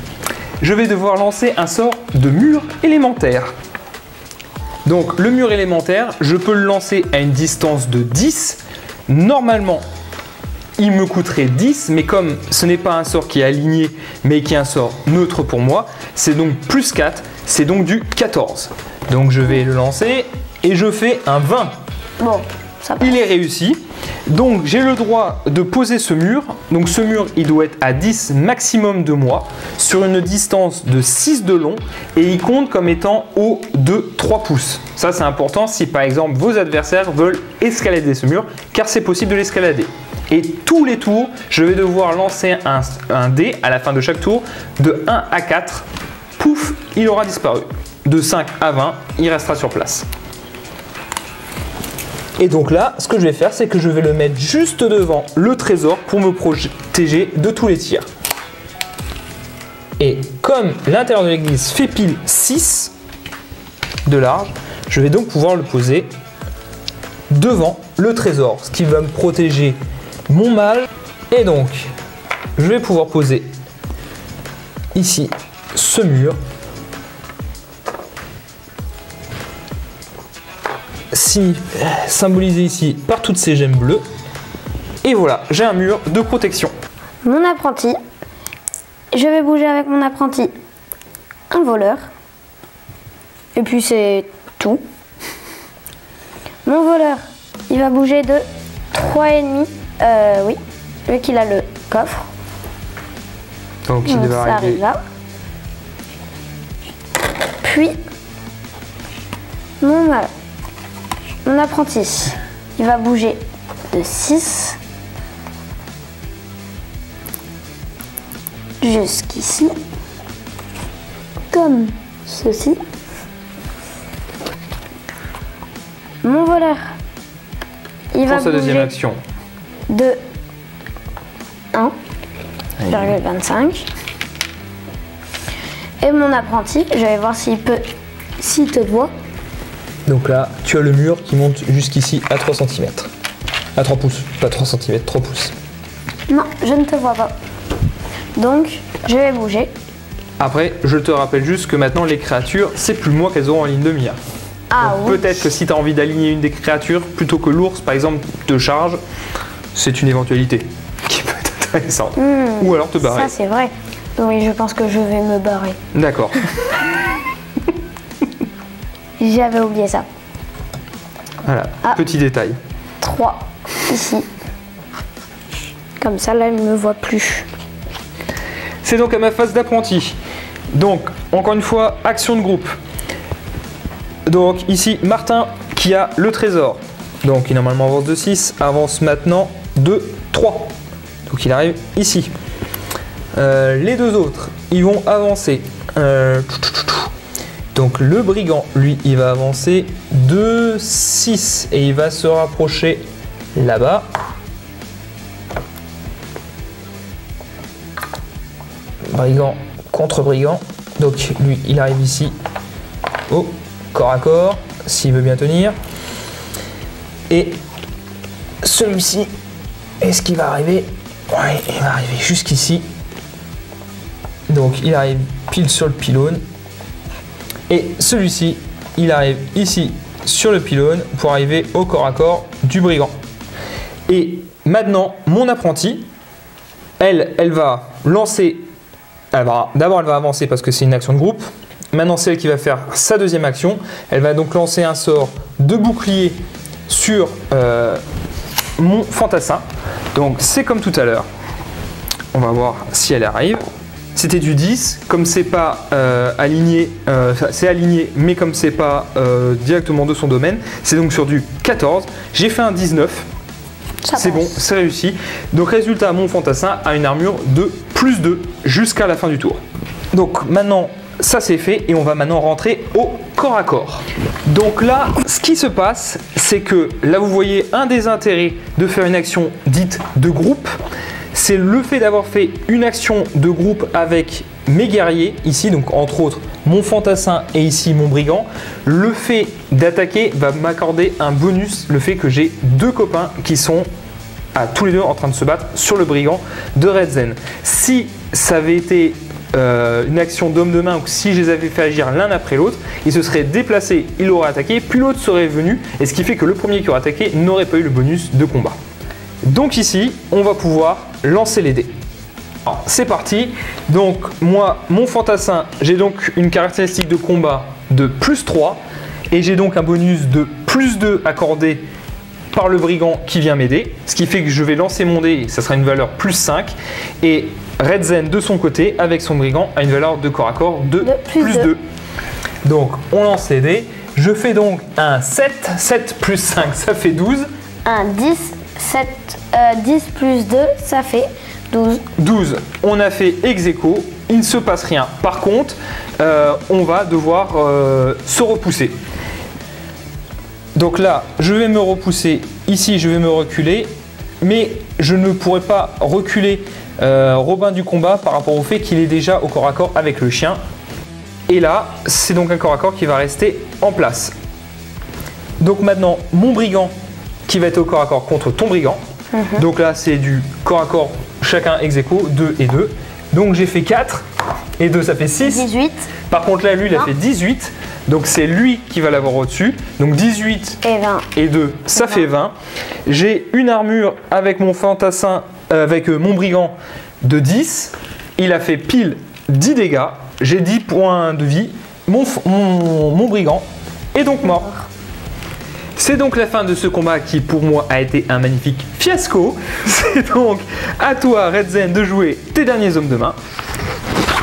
je vais devoir lancer un sort de mur élémentaire. Donc le mur élémentaire, je peux le lancer à une distance de 10. Normalement, il me coûterait 10, mais comme ce n'est pas un sort qui est aligné, mais qui est un sort neutre pour moi, c'est donc plus 4, c'est donc du 14. Donc je vais le lancer et je fais un 20. Bon, ça passe. Il est réussi. Donc j'ai le droit de poser ce mur. Donc ce mur, il doit être à 10 maximum de moi, sur une distance de 6 de long, et il compte comme étant haut de 3 pouces. Ça c'est important si par exemple vos adversaires veulent escalader ce mur, car c'est possible de l'escalader. Et tous les tours, je vais devoir lancer un dé à la fin de chaque tour, de 1 à 4. Pouf, il aura disparu. De 5 à 20, il restera sur place. Et donc là, ce que je vais faire, c'est que je vais le mettre juste devant le trésor pour me protéger de tous les tirs. Et comme l'intérieur de l'église fait pile 6 de large, je vais donc pouvoir le poser devant le trésor, ce qui va me protéger mon mage. Et donc, je vais pouvoir poser ici ce mur. Symbolisé ici par toutes ces gemmes bleues. Et voilà, j'ai un mur de protection. Mon apprenti, je vais bouger avec mon apprenti un voleur. Et puis c'est tout. Mon voleur, il va bouger de 3,5. Oui, vu qu'il a le coffre. Donc il Donc, va ça arriver arrive là. Puis, mon apprenti, il va bouger de 6 jusqu'ici, comme ceci. Mon voleur, il va pour sa deuxième bouger action. de 1,25. Et mon apprenti, je vais voir s'il te voit. Donc là, tu as le mur qui monte jusqu'ici à 3 cm. À 3 pouces, pas 3 cm, 3 pouces. Non, je ne te vois pas. Donc, je vais bouger. Après, je te rappelle juste que maintenant les créatures, c'est plus moi qu'elles auront en ligne de mire. Ah Donc, oui. peut-être que si tu as envie d'aligner une des créatures, plutôt que l'ours par exemple te charge, c'est une éventualité qui peut être intéressante. Ou alors te barrer. Ça, c'est vrai. Oui, je pense que je vais me barrer. D'accord. J'avais oublié ça. Voilà, Ah. petit détail. 3 ici. Comme ça, là, il ne me voit plus. C'est donc à ma phase d'apprenti. Donc, encore une fois, action de groupe. Donc ici, Martin qui a le trésor. Donc il normalement avance de 6, avance maintenant de 3. Donc il arrive ici. Les deux autres, ils vont avancer. Donc le brigand, lui, il va avancer de 6 et il va se rapprocher là-bas. Brigand contre brigand. Donc lui, il arrive ici au corps à corps, s'il veut bien tenir. Et celui-ci, est-ce qu'il va arriver? Ouais, il va arriver jusqu'ici. Donc il arrive pile sur le pylône. Et celui-ci, il arrive ici sur le pylône pour arriver au corps à corps du brigand. Et maintenant, mon apprenti, elle va lancer. D'abord, elle va avancer parce que c'est une action de groupe. Maintenant, c'est elle qui va faire sa deuxième action. Elle va donc lancer un sort de bouclier sur mon fantassin. Donc, c'est comme tout à l'heure. On va voir si elle arrive. C'était du 10. Comme c'est pas aligné, c'est aligné, mais comme c'est pas directement de son domaine, c'est donc sur du 14. J'ai fait un 19. C'est bon, c'est réussi. Donc résultat, mon fantassin a une armure de plus 2 jusqu'à la fin du tour. Donc maintenant, ça c'est fait et on va maintenant rentrer au corps à corps. Donc là, ce qui se passe, c'est que là vous voyez un des intérêts de faire une action dite de groupe, c'est le fait d'avoir fait une action de groupe avec mes guerriers ici, donc entre autres mon fantassin et ici mon brigand. Le fait d'attaquer va m'accorder un bonus, le fait que j'ai deux copains qui sont à tous les deux en train de se battre sur le brigand de Redzen. Si ça avait été une action d'homme de main ou si je les avais fait agir l'un après l'autre, ils se seraient déplacés, il aurait attaqué, puis l'autre serait venu, et ce qui fait que le premier qui aurait attaqué n'aurait pas eu le bonus de combat. Donc ici, on va pouvoir lancer les dés. C'est parti. Donc moi, mon fantassin, j'ai donc une caractéristique de combat de plus 3 et j'ai donc un bonus de plus 2 accordé par le brigand qui vient m'aider, ce qui fait que je vais lancer mon dé et ça sera une valeur plus 5 et Redzen de son côté avec son brigand a une valeur de corps à corps de plus 2. Donc on lance les dés. Je fais donc un 7, 7 plus 5 ça fait 12. Un 10, 10 plus 2 ça fait 12. 12, on a fait ex aequo, il ne se passe rien. Par contre, on va devoir se repousser. Donc là, je vais me repousser, ici je vais me reculer, mais je ne pourrai pas reculer Robin du combat par rapport au fait qu'il est déjà au corps à corps avec le chien. Et là, c'est donc un corps à corps qui va rester en place. Donc maintenant, mon brigand qui va être au corps à corps contre ton brigand. Donc là, c'est du corps à corps, chacun ex aequo, 2 et 2. Donc j'ai fait 4. et 2, ça fait 6. 18 Par contre, là, lui, il a Non. fait 18. Donc, c'est lui qui va l'avoir au-dessus. Donc, 18 et 20. et 2, ça fait 20. J'ai une armure avec mon fantassin, avec mon brigand de 10. Il a fait pile 10 dégâts. J'ai 10 points de vie. Mon brigand est donc mort. C'est donc la fin de ce combat qui pour moi a été un magnifique fiasco. C'est donc à toi Red Zen de jouer tes derniers hommes de main.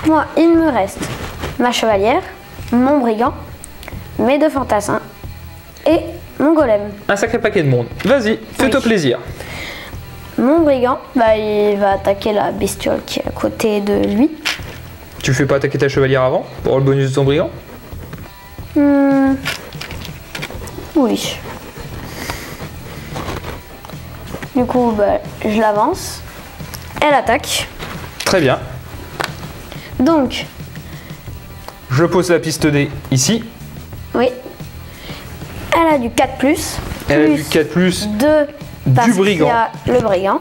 Moi, il me reste ma chevalière, mon brigand, mes 2 fantassins et mon golem. Un sacré paquet de monde. Vas-y, fais-toi Oui. plaisir. Mon brigand, bah, il va attaquer la bestiole qui est à côté de lui. Tu fais pas attaquer ta chevalière avant pour le bonus de ton brigand? Oui. Du coup, bah, je l'avance. Elle attaque. Très bien. Donc, Je pose la piste D ici. oui. Elle a du 4+. Elle a du 4+. 2 parce qu'il brigand. y a le brigand.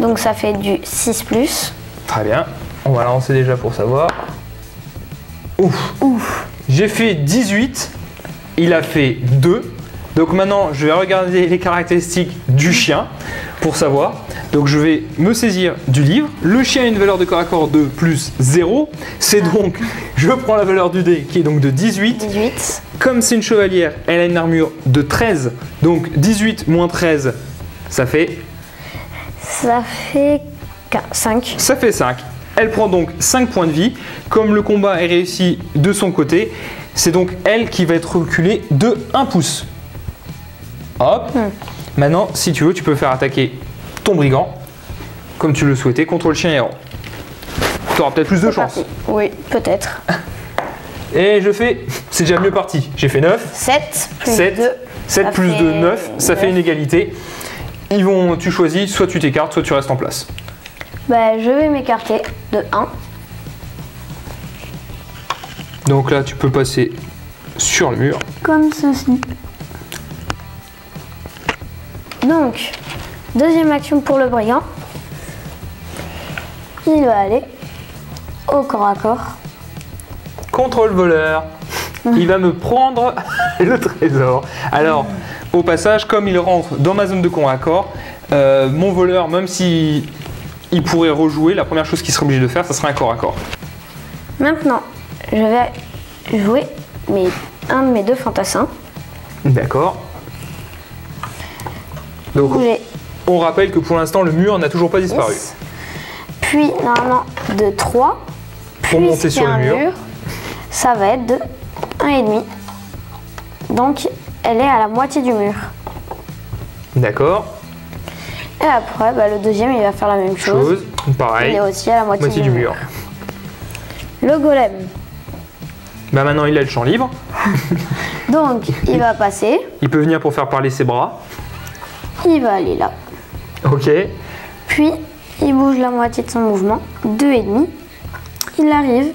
Donc ça fait du 6+. Très bien. On va lancer déjà pour savoir. Ouf. J'ai fait 18. Il a fait 2. Donc maintenant, je vais regarder les caractéristiques du chien pour savoir. Donc je vais me saisir du livre. Le chien a une valeur de corps à corps de plus 0. C'est donc, je prends la valeur du dé qui est donc de 18. 18. Comme c'est une chevalière, elle a une armure de 13. Donc 18 moins 13, ça fait Ça fait 5. Ça fait 5. Elle prend donc 5 points de vie. Comme le combat est réussi de son côté, c'est donc elle qui va être reculée de 1 pouce. Hop. Maintenant, si tu veux, tu peux faire attaquer ton brigand, comme tu le souhaitais, contre le chien errant. Tu auras peut-être plus de chance. Oui, peut-être. Et je fais, c'est déjà mieux parti. J'ai fait 9. 7 plus 7. 2. 7 ça plus fait 2, 9. Ça fait 9. une égalité. Tu choisis, soit tu t'écartes, soit tu restes en place. Bah, je vais m'écarter de 1. Donc là, tu peux passer sur le mur. Comme ceci. Donc, deuxième action pour le brigand. Il va aller au corps à corps. Contre le voleur. Il va me prendre le trésor. Alors, au passage, comme il rentre dans ma zone de corps à corps, mon voleur, même si il pourrait rejouer, la première chose qu'il serait obligé de faire, ça serait un corps à corps. Maintenant, je vais jouer un de mes 2 fantassins. D'accord. Donc, J'ai on rappelle que pour l'instant, le mur n'a toujours pas disparu. 10. Puis, normalement, de 3. Pour monter sur le mur. Ça va être de 1,5. Donc, elle est à la moitié du mur. D'accord. Et après, bah, le deuxième, il va faire la même chose. Il Pareil. est aussi à la moitié Du mur. Le golem. Bah maintenant, il a le champ libre. Donc, il va passer. Il peut venir pour faire parler ses bras. Il va aller là. Ok. Puis, il bouge la moitié de son mouvement. 2,5. Il arrive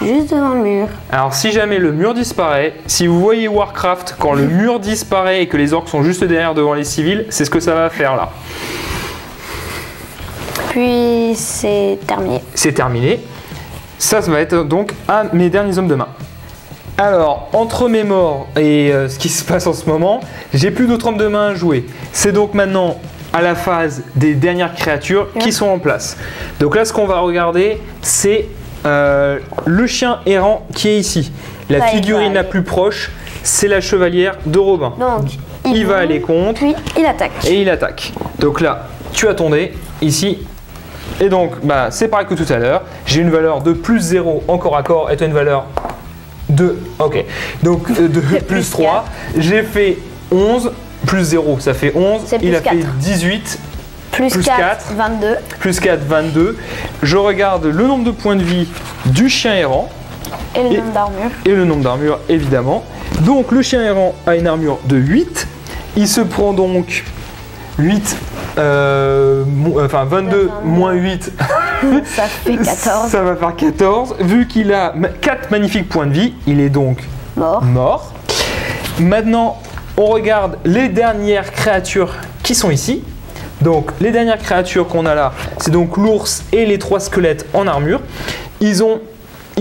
juste devant le mur. Alors si jamais le mur disparaît, si vous voyez Warcraft, quand le mur disparaît et que les orques sont juste derrière devant les civils, c'est ce que ça va faire là. Puis, c'est terminé. C'est terminé. Ça va être donc à mes derniers hommes de main. Alors, entre mes morts et ce qui se passe en ce moment, j'ai plus d'autres hommes de main à jouer. C'est donc maintenant à la phase des dernières créatures qui sont en place. Donc là, ce qu'on va regarder, c'est le chien errant qui est ici. La Bah, il figurine va la plus proche, c'est la chevalière de Robin. Donc, Il va bouge, aller contre Puis, il attaque. et il attaque. Donc là, tu as ton dé ici. Et donc, bah, c'est pareil que tout à l'heure. J'ai une valeur de plus 0 en corps à corps et tu as une valeur de... Ok. Donc, de plus 3. J'ai fait 11. Plus 0, ça fait 11. C'est plus Il a fait 4. 18. Plus plus 4, 4. 22. Plus 4, 22. Je regarde le nombre de points de vie du chien errant. Et le Et- nombre d'armure. Et le nombre d'armures, évidemment. Donc, le chien errant a une armure de 8. Il se prend donc 8... enfin 22 moins 8, Ça fait 14. ça va faire 14. Vu qu'il a 4 magnifiques points de vie, il est donc Mort. mort. Maintenant, on regarde les dernières créatures qui sont ici. Donc, les dernières créatures qu'on a là, c'est donc l'ours et les 3 squelettes en armure. Ils ont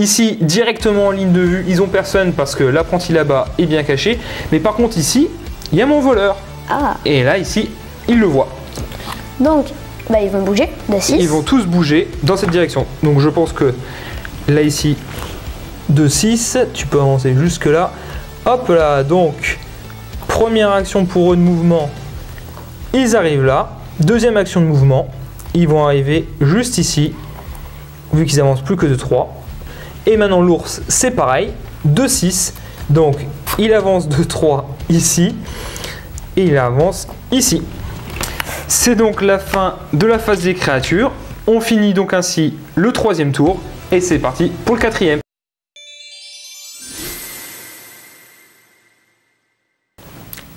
Ici, directement en ligne de vue, ils ont personne parce que l'apprenti là-bas est bien caché. Mais par contre, ici, il y a mon voleur. Ah. Et là, ici, il le voit. Donc, bah, ils vont bouger de 6. Ils vont tous bouger dans cette direction. Donc je pense que là, ici, de 6, tu peux avancer jusque là. Hop là, donc, première action pour eux de mouvement, ils arrivent là. Deuxième action de mouvement, ils vont arriver juste ici, vu qu'ils avancent plus que de 3. Et maintenant l'ours, c'est pareil, de 6. Donc, il avance de 3 ici, et il avance ici. C'est donc la fin de la phase des créatures. On finit donc ainsi le 3e tour, et c'est parti pour le 4e.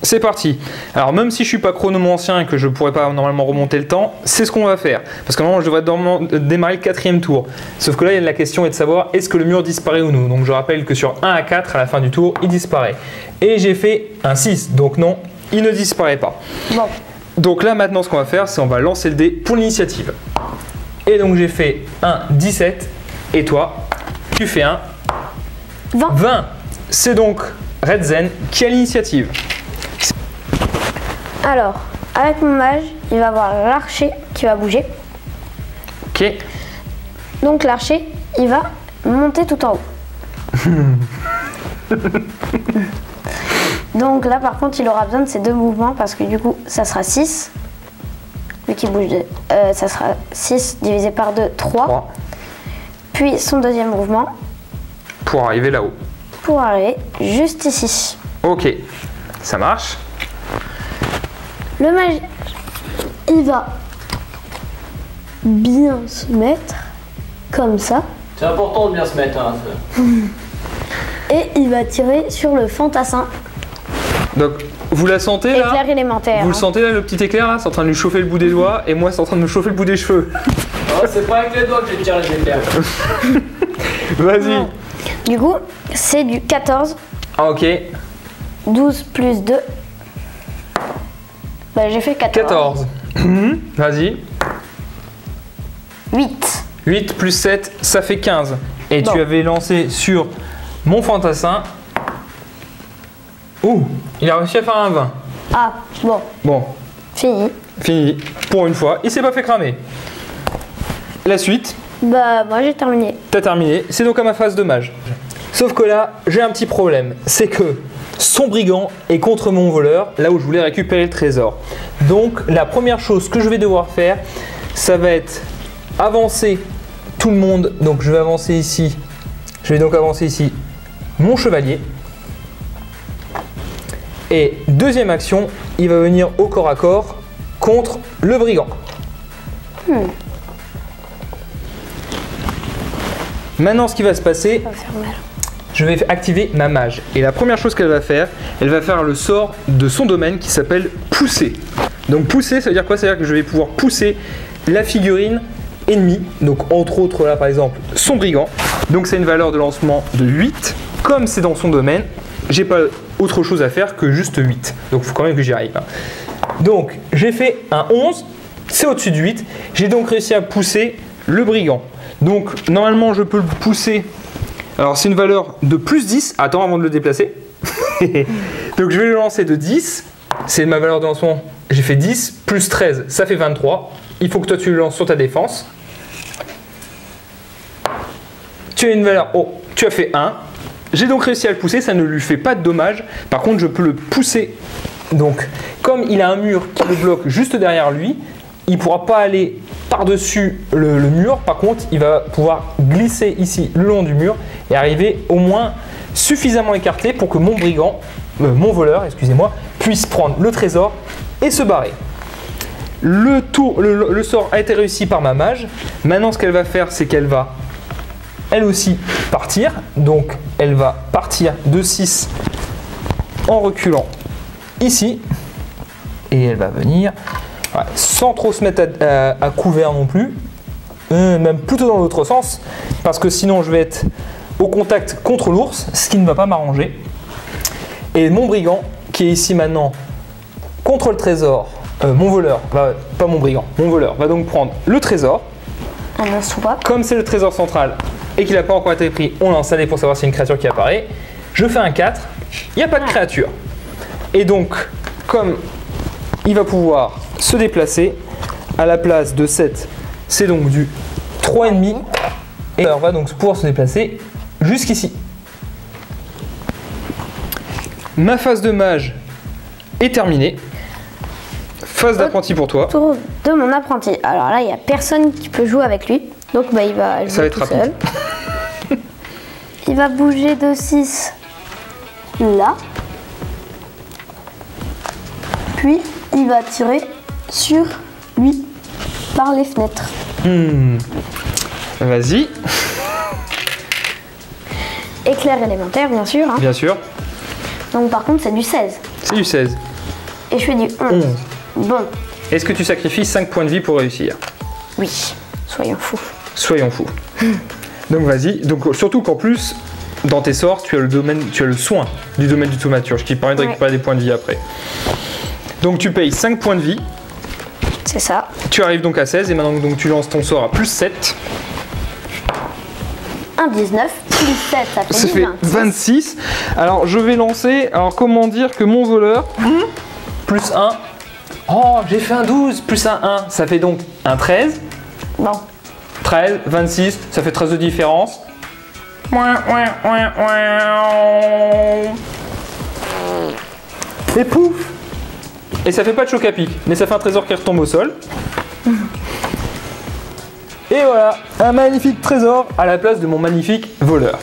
C'est parti. Alors même si je suis pas chronomancien et que je pourrais pas normalement remonter le temps, c'est ce qu'on va faire. Parce que normalement je devrais démarrer le 4e tour. Sauf que là la question est de savoir est-ce que le mur disparaît ou non. Donc je rappelle que sur 1 à 4 à la fin du tour, il disparaît. Et j'ai fait un 6, donc non, il ne disparaît pas. Bon. Donc là maintenant ce qu'on va faire, c'est on va lancer le dé pour l'initiative. Et donc j'ai fait un 17 et toi, tu fais un 20. 20. C'est donc Red Zen qui a l'initiative. Alors, avec mon mage, il va avoir l'archer qui va bouger. Ok. Donc l'archer, il va monter tout en haut. Donc là, par contre, il aura besoin de ces 2 mouvements parce que du coup, ça sera 6. Vu qu'il bouge, ça sera 6 divisé par 2, 3. Puis son 2e mouvement. Pour arriver là-haut. Pour arriver juste ici. Ok, ça marche. Le mage, il va bien se mettre comme ça. C'est important de bien se mettre. Hein, Et il va tirer sur le fantassin. Donc, vous la sentez là? Éclair élémentaire. Vous le sentez là, le petit éclair là? C'est en train de lui chauffer le bout des doigts et moi c'est en train de me chauffer le bout des cheveux. Oh, c'est pas avec les doigts que je tire les éclairs. Vas-y. Du coup, c'est du 14. Ah, ok. 12 plus 2. Bah, j'ai fait 14. 14. Vas-y. 8. 8 plus 7, ça fait 15. Et Bon. tu avais lancé sur mon fantassin. Ouh, il a réussi à faire un 20. Ah, bon, Bon, fini. fini. Pour une fois, il s'est pas fait cramer. La suite, Bah, moi j'ai terminé. t'as terminé. C'est donc à ma phase de mage. Sauf que là, j'ai un petit problème. C'est que son brigand est contre mon voleur, là où je voulais récupérer le trésor. Donc, la première chose que je vais devoir faire, ça va être avancer tout le monde. Donc, je vais avancer ici. Je vais donc avancer ici mon chevalier. Et deuxième action, il va venir au corps à corps contre le brigand. Maintenant, ce qui va se passer, Ça va faire mal. je vais activer ma mage. Et la première chose qu'elle va faire, elle va faire le sort de son domaine qui s'appelle pousser. Donc pousser, ça veut dire quoi? Ça veut dire que je vais pouvoir pousser la figurine ennemie. Donc entre autres là par exemple son brigand. Donc c'est une valeur de lancement de 8. Comme c'est dans son domaine, j'ai pas autre chose à faire que juste 8. Donc il faut quand même que j'y arrive. Donc j'ai fait un 11, c'est au-dessus de 8. J'ai donc réussi à pousser le brigand. Donc normalement je peux le pousser. Alors c'est une valeur de plus 10. Attends avant de le déplacer. Donc je vais le lancer de 10. C'est ma valeur de lancement. J'ai fait 10 plus 13, ça fait 23. Il faut que toi tu le lances sur ta défense. Tu as une valeur. Oh, tu as fait 1. J'ai donc réussi à le pousser, ça ne lui fait pas de dommages. Par contre, je peux le pousser. Donc, comme il a un mur qui le bloque juste derrière lui, il ne pourra pas aller par-dessus le mur. Par contre, il va pouvoir glisser ici le long du mur et arriver au moins suffisamment écarté pour que mon brigand, mon voleur, excusez-moi, puisse prendre le trésor et se barrer. Le sort a été réussi par ma mage. Maintenant, ce qu'elle va faire, c'est qu'elle va elle aussi partir. Donc, elle va partir de 6 en reculant ici. Et elle va venir sans trop se mettre à couvert non plus. Même plutôt dans l'autre sens. Parce que sinon, je vais être au contact contre l'ours, ce qui ne va pas m'arranger. Et mon brigand, qui est ici maintenant contre le trésor, mon voleur, pas mon brigand, mon voleur va donc prendre le trésor. Un soupape. Comme c'est le trésor central, et qu'il n'a pas encore été pris, on lance un dé pour savoir s'il y a une créature qui apparaît. Je fais un 4, il n'y a pas de créature. Et donc, comme il va pouvoir se déplacer, à la place de 7, c'est donc du 3,5. Et on va donc pouvoir se déplacer jusqu'ici. Ma phase de mage est terminée. Phase d'apprenti pour toi. Tour de mon apprenti. Alors là, il n'y a personne qui peut jouer avec lui. Donc bah, il va jouer tout seul. Il va bouger de 6 là. Puis il va tirer sur lui par les fenêtres. Vas-y. Éclair élémentaire, bien sûr. Hein. Bien sûr. Donc par contre, c'est du 16. C'est du 16. Et je fais du 11. Bon. Est-ce que tu sacrifies 5 points de vie pour réussir? Oui, soyons fous. Soyons fous. Donc vas-y. Donc surtout qu'en plus, dans tes sorts, tu as le soin du domaine du thaumaturge qui permet de récupérer des points de vie après. Donc tu payes 5 points de vie. C'est ça. Tu arrives donc à 16 et maintenant donc tu lances ton sort à plus 7. Un 19, plus 7, ça fait 26. Alors je vais lancer, alors comment dire que mon voleur, plus 1. Oh, j'ai fait un 12, plus un 1. Ça fait donc un 13. Bon. 13, 26, ça fait 13 de différence. Et pouf! Et ça fait pas de choc à pic, mais ça fait un trésor qui retombe au sol. Et voilà, un magnifique trésor à la place de mon magnifique voleur.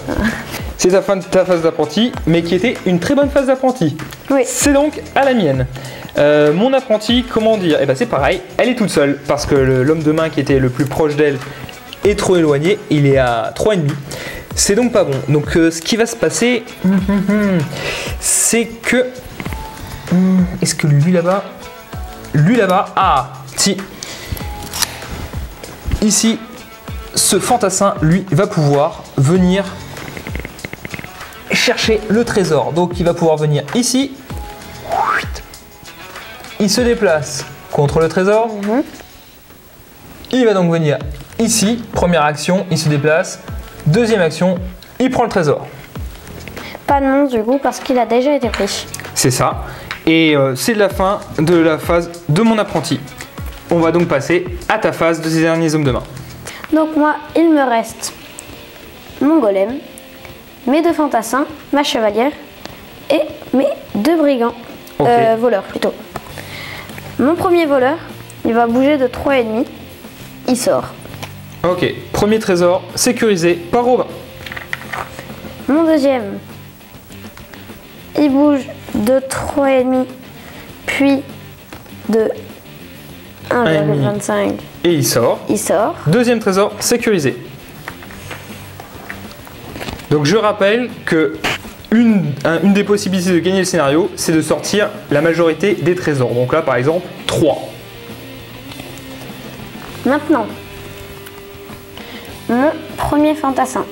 C'est ta fin de ta phase d'apprenti, mais qui était une très bonne phase d'apprenti. Oui. C'est donc à la mienne. Mon apprenti, comment dire? Eh ben c'est pareil, elle est toute seule, parce que l'homme de main qui était le plus proche d'elle est trop éloigné, il est à 3,5. C'est donc pas bon. Donc ce qui va se passer, c'est que... Est-ce que lui là-bas... Lui là-bas... Ah, si. Ici, ce fantassin, lui, va pouvoir venir chercher le trésor. Donc il va pouvoir venir ici. Il se déplace contre le trésor. Il va donc venir ici. Première action, il se déplace. Deuxième action, il prend le trésor. Pas de monstre du coup parce qu'il a déjà été pris. C'est ça. Et c'est la fin de la phase de mon apprenti. On va donc passer à ta phase de ces derniers hommes de main. Donc moi, il me reste mon golem, mes 2 fantassins, ma chevalière et mes 2 brigands. Okay. Voleurs plutôt. Mon premier voleur, il va bouger de 3,5. Il sort. Ok, premier trésor sécurisé par Robin. Mon deuxième, il bouge de 3,5 puis de 1,25. Et il sort. Il sort. Deuxième trésor sécurisé. Donc je rappelle que une des possibilités de gagner le scénario, c'est de sortir la majorité des trésors. Donc là par exemple 3. Maintenant, mon premier fantassin,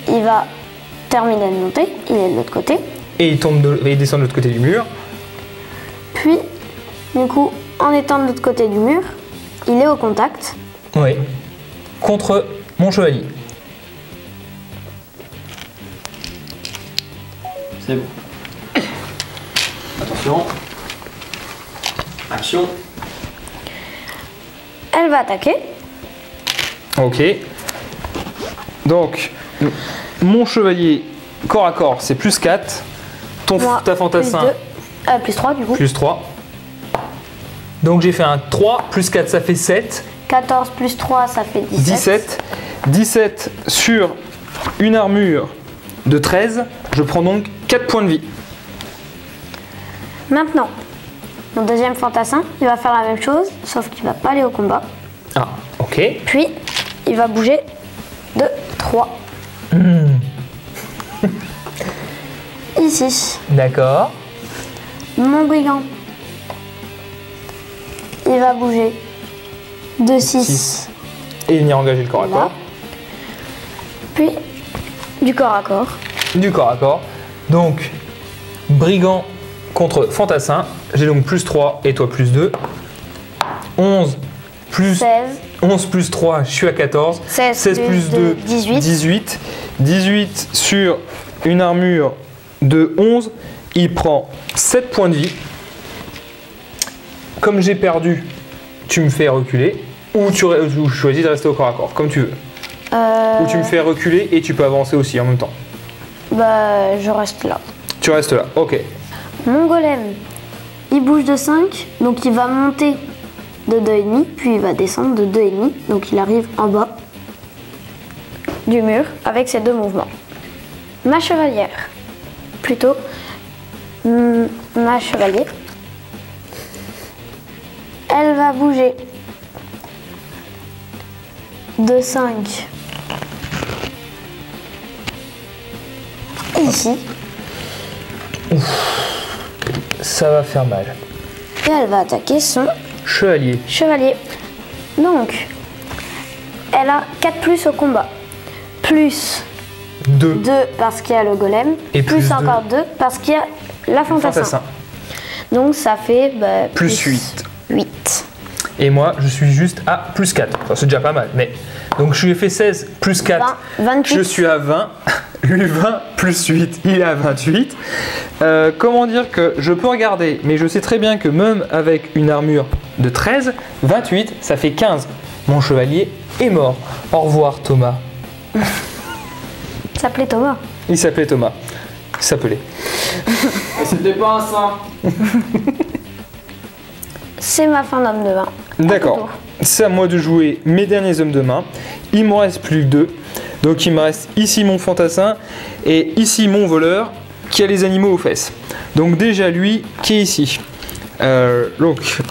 il va terminer de monter, il est de l'autre côté. Et il descend de l'autre côté du mur. Puis, du coup, en étant de l'autre côté du mur, il est au contact. Oui. Contre mon chevalier. C'est bon. Attention. Action. Elle va attaquer. Ok. Donc, mon chevalier corps à corps, c'est plus 4. Ta fantassin, plus 3 du coup. plus 3. Donc j'ai fait un 3, plus 4, ça fait 7. 14 plus 3, ça fait 17. 17 sur une armure de 13. Je prends donc 4 points de vie. Maintenant, mon deuxième fantassin, il va faire la même chose, sauf qu'il va pas aller au combat. Ah, ok. Puis, il va bouger de 3. Ici. D'accord. Mon brigand, il va bouger de 6. Et venir engager le corps à corps. Puis, du corps à corps. Du corps à corps. Donc, brigand contre fantassin. J'ai donc plus 3 et toi plus 2. 11 plus... 16. 11 plus 3, je suis à 14. 16 plus 2, 18. 18. 18 sur une armure de 11, il prend 7 points de vie. Comme j'ai perdu, tu me fais reculer. Ou tu choisis de rester au corps à corps, comme tu veux. Ou tu me fais reculer et tu peux avancer aussi en même temps. Bah, je reste là. Tu restes là, ok. Mon golem, il bouge de 5, donc il va monter de 2,5, puis il va descendre de 2,5, donc il arrive en bas du mur avec ses 2 mouvements. Ma chevalière, plutôt ma chevalier, elle va bouger de 5 ici. Ça va faire mal. Et elle va attaquer son Chevalier. chevalier. Donc, elle a 4 plus au combat. Plus 2. 2 parce qu'il y a le golem. Et plus deux. encore 2 parce qu'il y a la fantassin. Donc ça fait Plus 8. 8. Et moi, je suis juste à plus 4. Enfin, c'est déjà pas mal. Mais donc, je lui ai fait 16 plus 4. 28. Je suis à 20. Lui, 20 plus 8, il est à 28. Comment dire que je peux regarder, mais je sais très bien que même avec une armure de 13, 28, ça fait 15. Mon chevalier est mort. Au revoir, Thomas. Il s'appelait Thomas. Il s'appelait Thomas. Il s'appelait. C'était pas un saint. C'est ma fin d'homme de main. D'accord. C'est à moi de jouer mes derniers hommes de main. Il m'en reste plus que 2. Donc il me reste ici mon fantassin et ici mon voleur qui a les animaux aux fesses. Donc déjà lui qui est ici. Donc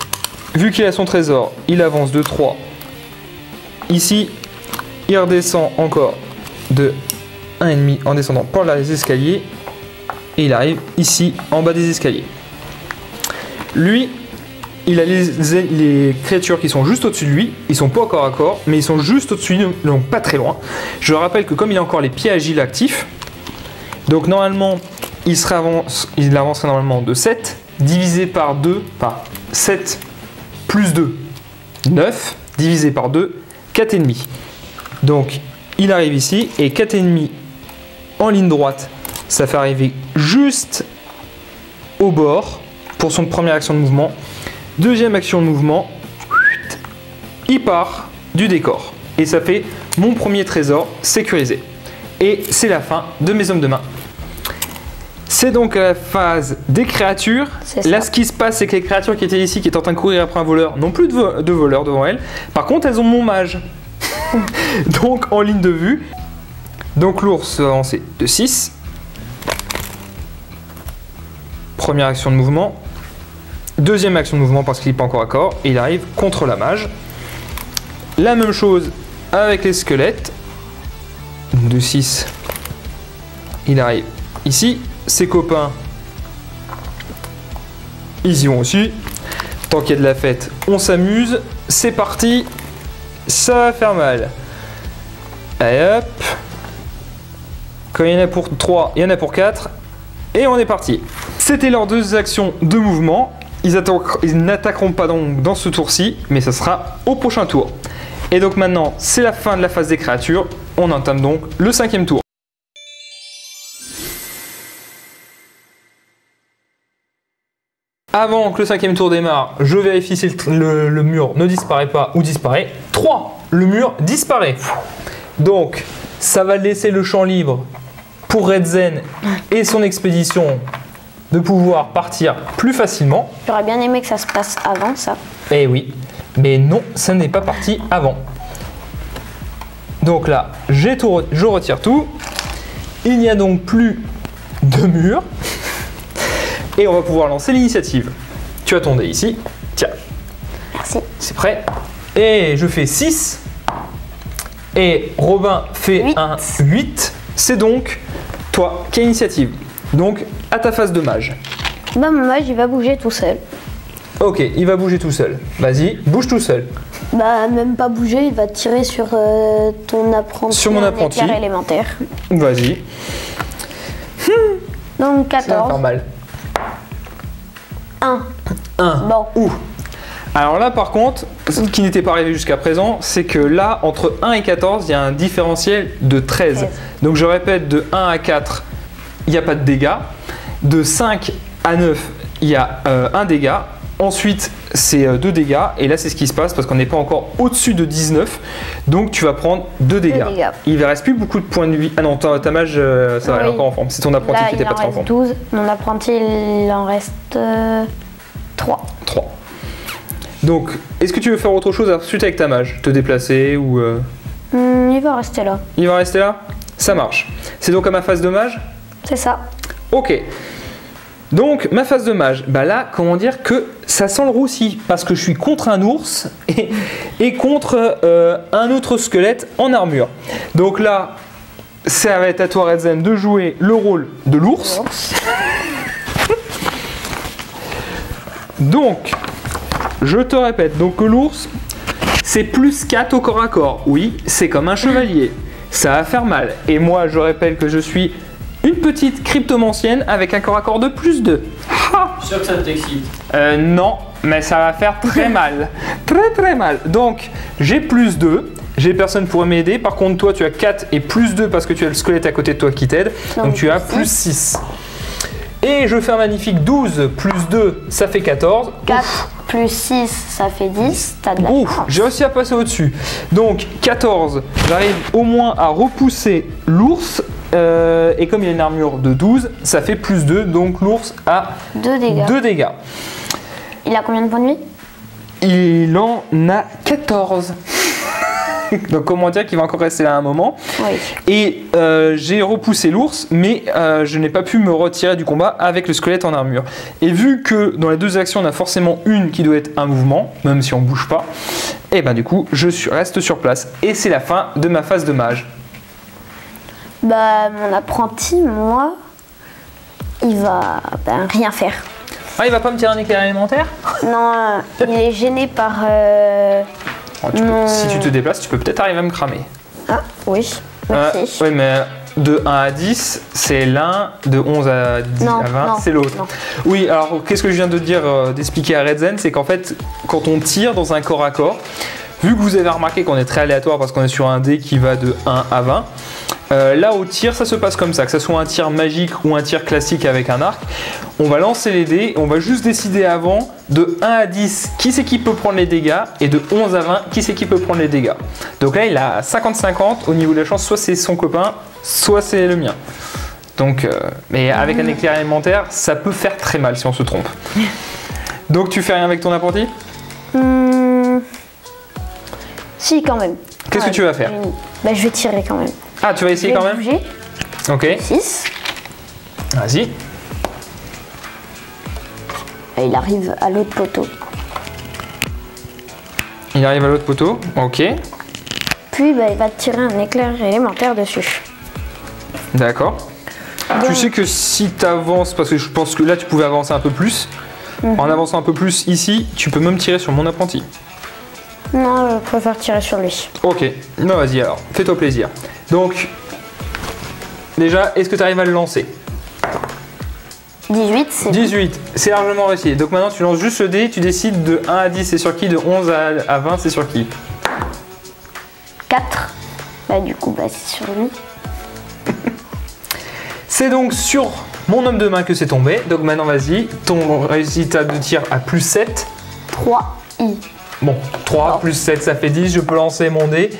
vu qu'il a son trésor, il avance de 3. Ici, il redescend encore de 1,5 en descendant par les escaliers. Et il arrive ici en bas des escaliers. Lui, il a les créatures qui sont juste au-dessus de lui, ils sont pas au corps à corps, mais ils sont juste au-dessus, donc pas très loin. Je rappelle que comme il a encore les pieds agiles actifs, donc normalement, il avancerait normalement de 7, divisé par 2, enfin 7 plus 2, 9, divisé par 2, 4,5. Donc il arrive ici, et 4,5 en ligne droite, ça fait arriver juste au bord pour son première action de mouvement. Deuxième action de mouvement, il part du décor. Et ça fait mon premier trésor sécurisé. Et c'est la fin de mes hommes de main. C'est donc la phase des créatures. Là, ce qui se passe, c'est que les créatures qui étaient ici, qui étaient en train de courir après un voleur, n'ont plus de voleur devant elles. Par contre, elles ont mon mage. Donc, en ligne de vue. Donc, l'ours va avancer de 6. Première action de mouvement. Deuxième action de mouvement parce qu'il n'est pas encore à corps. Et il arrive contre la mage. La même chose avec les squelettes. De 6. Il arrive ici. Ses copains, ils y vont aussi. Tant qu'il y a de la fête, on s'amuse. C'est parti. Ça va faire mal. Allez hop. Quand il y en a pour 3, il y en a pour 4. Et on est parti. C'était leurs deux actions de mouvement. Ils n'attaqueront pas donc dans ce tour-ci, mais ça sera au prochain tour. Et donc maintenant, c'est la fin de la phase des créatures. On entame donc le 5e tour. Avant que le 5e tour démarre, je vérifie si le mur ne disparaît pas ou disparaît. 3. Le mur disparaît. Donc, ça va laisser le champ libre pour Redzen et son expédition de pouvoir partir plus facilement. J'aurais bien aimé que ça se passe avant ça. Eh oui, mais non, ça n'est pas parti avant. Donc là, je retire tout. Il n'y a donc plus de mur. Et on va pouvoir lancer l'initiative. Tu as ton dé ici. Tiens. Merci. C'est prêt. Et je fais 6. Et Robin fait 8. un 8. C'est donc toi qui as l'initiative. Donc à ta phase de mage. Bah mon mage il va bouger tout seul. Ok, il va bouger tout seul. Vas-y, bouge tout seul. Bah même pas bouger, il va tirer sur ton apprenti. Sur mon apprenti. Éclair élémentaire. Vas-y. Donc Ça va 14. faire mal. 1. 1. Bon. Ouh. Alors là par contre, ce qui n'était pas arrivé jusqu'à présent, c'est que là, entre 1 et 14, il y a un différentiel de 13. Donc je répète, de 1 à 4, il n'y a pas de dégâts. De 5 à 9, il y a un dégât. Ensuite, c'est 2 dégâts. Et là, c'est ce qui se passe parce qu'on n'est pas encore au-dessus de 19. Donc, tu vas prendre 2 dégâts. Il ne reste plus beaucoup de points de vie. Ah non, ta mage, ça va, elle est encore en forme. C'est ton apprenti qui n'était pas très en forme. 12. Mon apprenti, il en reste 3. 3. Donc, est-ce que tu veux faire autre chose ensuite avec ta mage? Te déplacer ou... Il va rester là. Il va rester là? Ça marche. C'est donc à ma phase de mage? C'est ça. Ok. Donc, ma phase de mage, bah là, comment dire que ça sent le roussi, parce que je suis contre un ours et contre un autre squelette en armure. Donc là, ça va être à toi, Redzen, de jouer le rôle de l'ours. Donc, je te répète, donc l'ours, c'est plus 4 au corps à corps. Oui, c'est comme un chevalier. Ça va faire mal. Et moi, je rappelle que je suis une petite cryptomancienne avec un corps à corps de plus 2. Je suis sûr que ça t'excite. Non, mais ça va faire très mal. Très mal. Donc, j'ai plus 2. J'ai personne pour m'aider. Par contre, toi, tu as 4 et plus 2 parce que tu as le squelette à côté de toi qui t'aide. Donc, tu as plus 6. Et je fais un magnifique 12 plus 2, ça fait 14. 4 Ouf. Plus 6, ça fait 10. T'as de la chance. J'ai réussi à passer au-dessus. Donc, 14, j'arrive au moins à repousser l'ours. Et comme il a une armure de 12, ça fait plus 2, donc l'ours a 2 dégâts. 2 dégâts. Il a combien de points de vie? Il en a 14. Donc comment dire qu'il va encore rester là un moment. Oui. Et j'ai repoussé l'ours, mais je n'ai pas pu me retirer du combat avec le squelette en armure. Et vu que dans les deux actions, on a forcément une qui doit être un mouvement, même si on ne bouge pas, et ben du coup, reste sur place. Et c'est la fin de ma phase de mage. Bah, mon apprenti, moi, il va rien faire. Ah, il va pas me tirer un éclair élémentaire? Non, il est gêné par... Si tu te déplaces, tu peux peut-être arriver à me cramer. Ah, oui, merci. Oui, mais de 1 à 10, c'est l'un, de 11 à 10 à 20, c'est l'autre. Oui, alors qu'est-ce que je viens de dire, d'expliquer à Redzen, c'est qu'en fait, quand on tire dans un corps à corps, vu que vous avez remarqué qu'on est très aléatoire parce qu'on est sur un dé qui va de 1 à 20, là au tir ça se passe comme ça, que ce soit un tir magique ou un tir classique avec un arc, on va lancer les dés, on va juste décider avant de 1 à 10 qui c'est qui peut prendre les dégâts et de 11 à 20 qui c'est qui peut prendre les dégâts. Donc là il a 50-50 au niveau de la chance, soit c'est son copain, soit c'est le mien. Donc, mais avec un éclair élémentaire, ça peut faire très mal si on se trompe. Donc tu fais rien avec ton apprenti? Si, quand même. Qu'est-ce que tu vas faire? Bah, je vais tirer quand même. Ah, tu vas essayer quand même? Bouger. Ok. 6. Vas-y. Et il arrive à l'autre poteau. Il arrive à l'autre poteau, ok. Puis bah, il va tirer un éclair élémentaire dessus. D'accord. Tu sais que si tu avances, parce que je pense que là tu pouvais avancer un peu plus, en avançant un peu plus ici, tu peux même tirer sur mon apprenti. Non, je préfère tirer sur lui. Ok, non vas-y alors, fais-toi plaisir. Donc, déjà, est-ce que tu arrives à le lancer? 18, c'est 18, c'est largement réussi. Donc maintenant tu lances juste le dé, tu décides de 1 à 10 c'est sur qui, de 11 à 20 c'est sur qui? 4. Bah du coup, bah, c'est sur lui. C'est donc sur mon homme de main que c'est tombé. Donc maintenant vas-y, ton résultat de tir à plus 7. 3 I. Bon, 3 plus 7 ça fait 10, je peux lancer mon dé.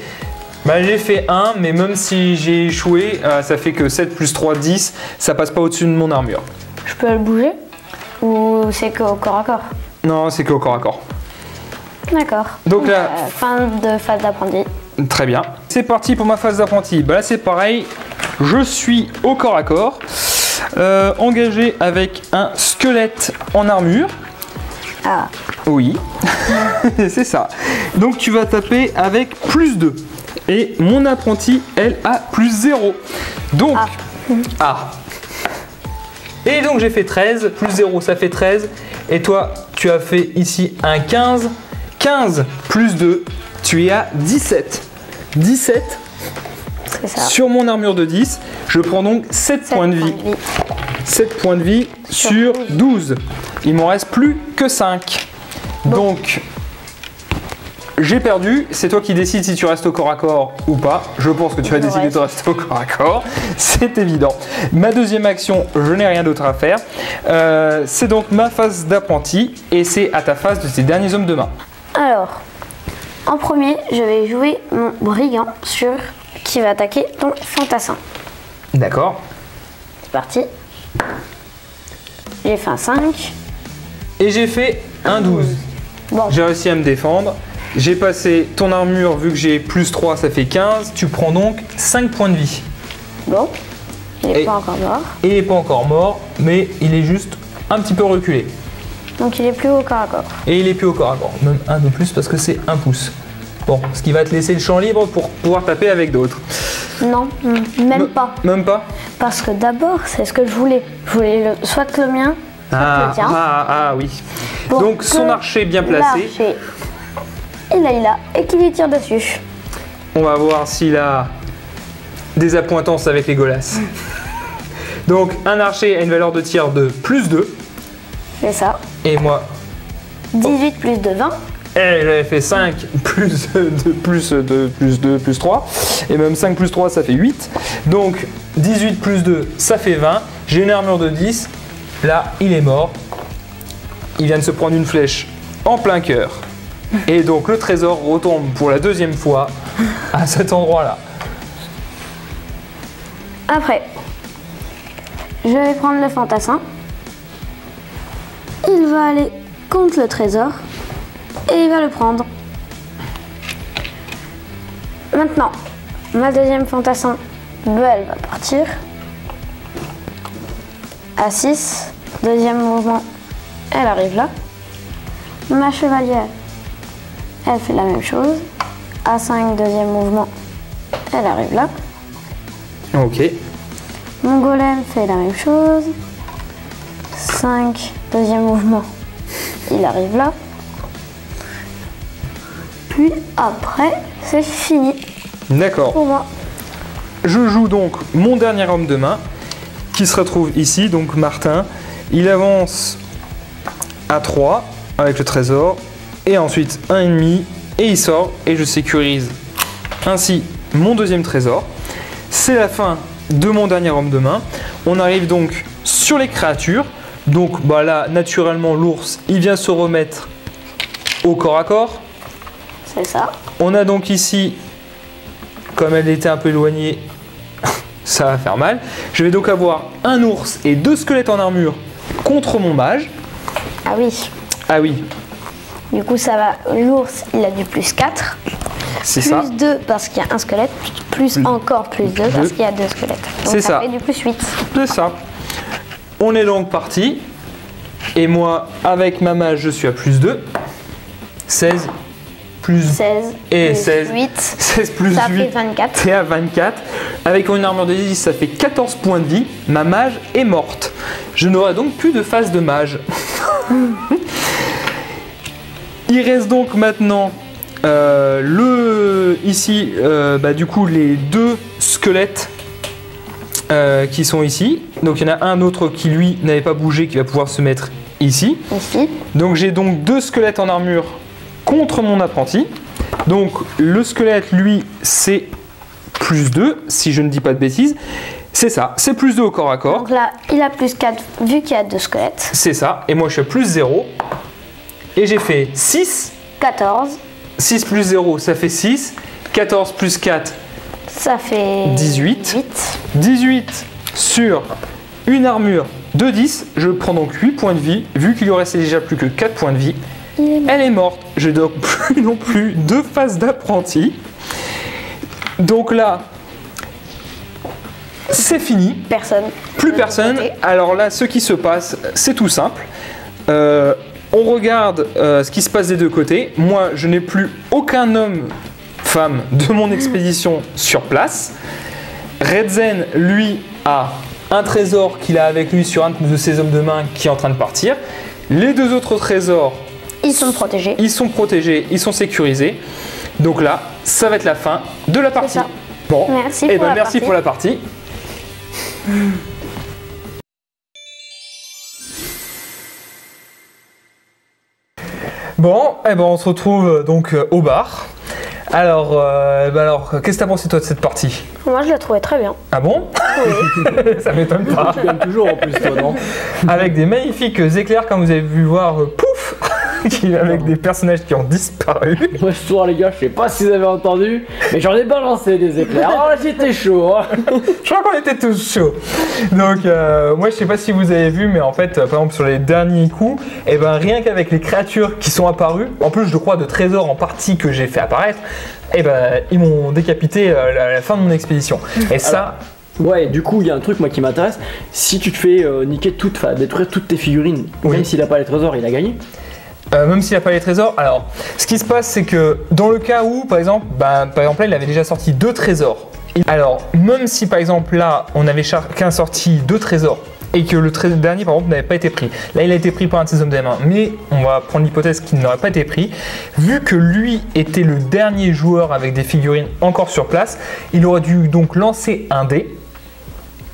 Bah, j'ai fait 1, mais même si j'ai échoué, ça fait que 7 plus 3, 10, ça passe pas au-dessus de mon armure. Je peux le bouger? Ou c'est qu'au corps à corps? Non, c'est qu'au corps à corps. D'accord. Donc là, fin de phase d'apprenti. Très bien. C'est parti pour ma phase d'apprenti. Bah là c'est pareil, je suis au corps à corps, engagé avec un squelette en armure. Ah. Oui, c'est ça. Donc tu vas taper avec plus 2. Et mon apprenti, elle, a plus 0. Donc, Et donc j'ai fait 13, plus 0 ça fait 13. Et toi, tu as fait ici un 15. 15 plus 2, tu es à 17. 17 sur mon armure de 10. Je prends donc 7 points de vie. 7 points de vie sur 12. Il m'en reste plus que 5. Donc j'ai perdu. C'est toi qui décides si tu restes au corps à corps ou pas. Je pense que tu vas décider de rester au corps à corps. C'est évident. Ma deuxième action, je n'ai rien d'autre à faire. C'est donc ma phase d'apprenti et c'est à ta phase de tes derniers hommes de main. Alors, en premier, je vais jouer mon brigand qui va attaquer ton fantassin. D'accord. C'est parti. J'ai fait un 5. Et j'ai fait un 12. Bon, J'ai réussi à me défendre. J'ai passé ton armure, vu que j'ai plus 3, ça fait 15. Tu prends donc 5 points de vie. bon. Il n'est Et- pas encore mort. Et il n'est pas encore mort, mais il est juste un petit peu reculé. Donc il est plus au corps à corps. Et il est plus au corps à corps, même un de plus parce que c'est un pouce. Bon, ce qui va te laisser le champ libre pour pouvoir taper avec d'autres. Non, même pas. Même pas. Parce que d'abord, c'est ce que je voulais. Je voulais soit le mien, soit le tien. Oui. Pour Donc son que archer bien placé. l'archer et Layla, et qui lui tire dessus. On va voir s'il a des appointances avec les golasses. Donc un archer a une valeur de tir de plus 2. C'est ça. Et moi, 18 plus de 20. j'avais fait 5 plus 2 plus 3. Et même 5 plus 3, ça fait 8. Donc 18 plus 2, ça fait 20. J'ai une armure de 10. Là, il est mort. Il vient de se prendre une flèche en plein cœur. Et donc le trésor retombe pour la deuxième fois à cet endroit-là. Après, je vais prendre le fantassin. Il va aller contre le trésor et il va le prendre. Maintenant, ma deuxième fantassin, elle va partir. À 6, deuxième mouvement, elle arrive là. Ma chevalière, elle fait la même chose. À 5, deuxième mouvement, elle arrive là. Ok. Mon golem fait la même chose. 5, deuxième mouvement, il arrive là. Puis après, c'est fini D'accord. pour moi. Je joue donc mon dernier homme de main qui se retrouve ici, donc Martin. Il avance à 3 avec le trésor et ensuite 1,5 et il sort et je sécurise ainsi mon deuxième trésor. C'est la fin de mon dernier homme de main. On arrive donc sur les créatures. Donc là, naturellement, l'ours, il vient se remettre au corps à corps. C'est ça. On a donc ici, comme elle était un peu éloignée, ça va faire mal. Je vais donc avoir un ours et 2 squelettes en armure contre mon mage. Ah oui. Ah oui, Du coup, ça va. L'ours, il a du plus 4. c'est Plus ça. 2 parce qu'il y a un squelette. Plus encore plus 2 parce qu'il y a 2 squelettes. Donc C'est ça ça. fait du plus 8. C'est ça. On est donc parti. Et moi, avec ma mage, je suis à plus 2. 16 plus 16 et plus 16. 8. 16 plus Ça 8. fait 24. T'es à 24. Avec une armure de 10, ça fait 14 points de vie. Ma mage est morte. Je n'aurai donc plus de phase de mage. Il reste donc maintenant ici, du coup, les 2 squelettes qui sont ici. Donc il y en a un autre qui lui n'avait pas bougé, qui va pouvoir se mettre ici. Ici. Donc j'ai donc 2 squelettes en armure contre mon apprenti. Donc le squelette, lui, c'est plus 2, si je ne dis pas de bêtises. C'est ça, c'est plus 2 au corps à corps. Donc là, il a plus 4 vu qu'il y a 2 squelettes. C'est ça, et moi je suis à plus 0. Et j'ai fait 6. 14. 6 plus 0, ça fait 6. 14 plus 4, Ça fait 18. 8. 18 sur une armure de 10. Je prends donc 8 points de vie. Vu qu'il lui restait déjà plus que 4 points de vie, Il est mort. elle est morte. Je n'ai donc plus non plus 2 phases d'apprenti. Donc là, c'est fini. Personne. Plus De personne. l'autre côté. Alors là, ce qui se passe, c'est tout simple. On regarde ce qui se passe des deux côtés. Moi, je n'ai plus aucun homme, femme de mon expédition sur place. Redzen, lui, a un trésor qu'il a avec lui sur un de ses hommes de main qui est en train de partir. Les 2 autres trésors, Ils sont protégés. ils sont protégés, ils sont sécurisés. Donc là, ça va être la fin de la partie. ça. Bon, Merci eh pour ben, la merci partie. pour la partie. Bon, eh ben on se retrouve donc au bar. Alors, qu'est-ce que t'as pensé toi de cette partie? Moi, je l'ai trouvé très bien. Ah bon? Oui. Ça m'étonne pas. Tu gagnes toujours en plus, toi, non? Avec des magnifiques éclairs, comme vous avez pu voir, pouf, avec des personnages qui ont disparu. Moi, ce soir, les gars, je sais pas si vous avez entendu, mais j'en ai balancé des éclairs. Oh là, j'étais chaud. Hein. Je crois qu'on était tous chauds. Donc, moi, je sais pas si vous avez vu, mais en fait, par exemple, sur les derniers coups, eh ben, rien qu'avec les créatures qui sont apparues, en plus, je crois, de trésors en partie que j'ai fait apparaître, eh ben, ils m'ont décapité à la fin de mon expédition. Et ça. Ouais, du coup, il y a un truc moi qui m'intéresse. Si tu te fais niquer détruire toutes tes figurines, Oui. même s'il a pas les trésors, il a gagné. Même s'il n'a pas les trésors, alors ce qui se passe c'est que dans le cas où par exemple là il avait déjà sorti 2 trésors. Alors même si par exemple là on avait chacun sorti 2 trésors et que le dernier par exemple n'avait pas été pris, là il a été pris par un de ses hommes des mains, mais on va prendre l'hypothèse qu'il n'aurait pas été pris, vu que lui était le dernier joueur avec des figurines encore sur place, il aurait dû donc lancer un dé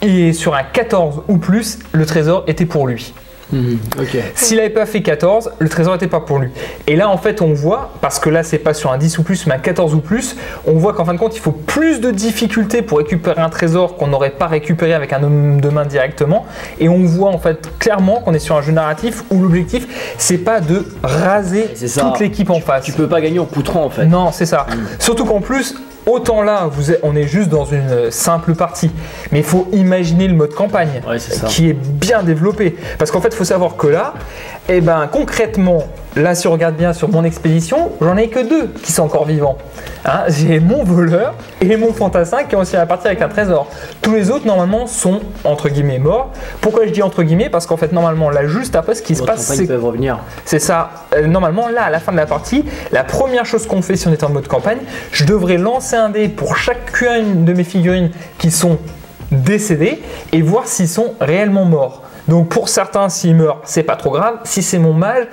et sur un 14 ou plus le trésor était pour lui. Ok. S'il n'avait pas fait 14, le trésor n'était pas pour lui. Et là, en fait, on voit, parce que là, c'est pas sur un 10 ou plus, mais un 14 ou plus, on voit qu'en fin de compte, il faut plus de difficultés pour récupérer un trésor qu'on n'aurait pas récupéré avec un homme de main directement. Et on voit, en fait, clairement qu'on est sur un jeu narratif où l'objectif, c'est pas de raser C'est ça. toute l'équipe en face. Tu peux pas gagner en poutrant en fait. Non, c'est ça. Surtout qu'en plus, autant là, on est juste dans une simple partie. Mais il faut imaginer le mode campagne, Ouais, c'est ça. qui est bien développé. Parce qu'en fait, il faut savoir que là, eh ben, concrètement, là, si on regarde bien sur mon expédition, j'en ai que 2 qui sont encore vivants. Hein, j'ai mon voleur et mon fantassin qui ont aussi réparti avec un trésor. Tous les autres, normalement, sont entre guillemets morts. Pourquoi je dis entre guillemets? Parce qu'en fait, normalement, là, juste après, ce qui se passe, Ils peuvent revenir. c'est ça. Normalement, là, à la fin de la partie, la première chose qu'on fait si on est en mode campagne, je devrais lancer un dé pour chacune de mes figurines qui sont décédées et voir s'ils sont réellement morts. Donc pour certains, s'ils meurent, c'est pas trop grave. Si c'est mon mage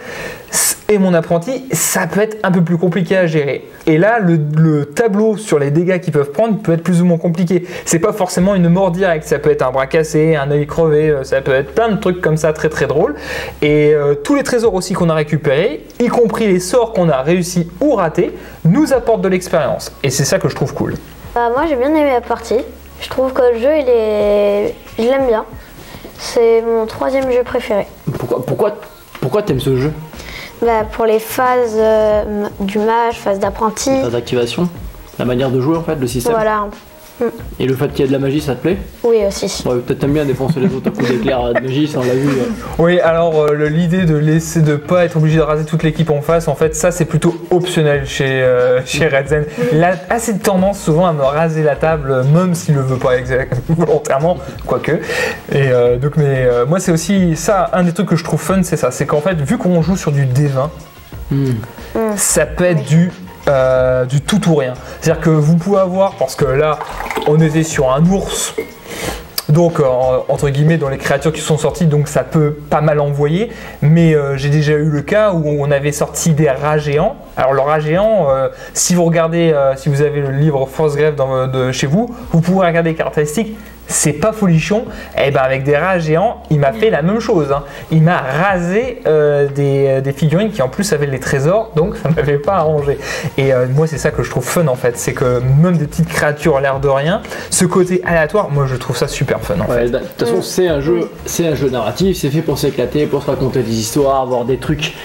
et mon apprenti, ça peut être un peu plus compliqué à gérer. Et là, le tableau sur les dégâts qu'ils peuvent prendre peut être plus ou moins compliqué. C'est pas forcément une mort directe, ça peut être un bras cassé, un œil crevé, ça peut être plein de trucs comme ça très très drôles. Et tous les trésors aussi qu'on a récupérés, y compris les sorts qu'on a réussi ou ratés, nous apportent de l'expérience. Et c'est ça que je trouve cool. Moi, j'ai bien aimé la partie. Je trouve que le jeu, je l'aime bien. C'est mon 3e jeu préféré. Pourquoi t'aimes ce jeu? Pour les phases du mage, phase d'apprenti. Phase d'activation, la manière de jouer en fait, le système. Voilà. Et le fait qu'il y ait de la magie, ça te plaît? Oui, aussi. Ouais, peut-être t'aimes bien défoncer les autres à coups d'éclair de magie, ça on l'a vu. Oui, alors l'idée de pas être obligé de raser toute l'équipe en face, en fait, ça c'est plutôt optionnel chez Red Zen. Il a assez de tendance souvent à me raser la table, même s'il le veut pas volontairement, quoique. Et donc, moi c'est aussi ça, un des trucs que je trouve fun, c'est ça, c'est qu'en fait, vu qu'on joue sur du D20, ça peut être du tout ou rien. C'est-à-dire que vous pouvez avoir, parce que là, on était sur un ours, donc entre guillemets dans les créatures qui sont sorties, donc ça peut pas mal envoyer, mais j'ai déjà eu le cas où on avait sorti des rats géants. Alors le rat géant, si vous regardez, si vous avez le livre Force Grève chez vous, vous pouvez regarder les caractéristiques. C'est pas folichon, et ben avec des rats géants, il m'a fait la même chose. Hein. Il m'a rasé des figurines qui en plus avaient les trésors, donc ça m'avait pas arrangé. Et moi c'est ça que je trouve fun en fait, c'est que même des petites créatures l'air de rien, ce côté aléatoire, moi je trouve ça super fun en fait. De toute façon c'est un jeu narratif, c'est fait pour s'éclater, pour se raconter des histoires, avoir des trucs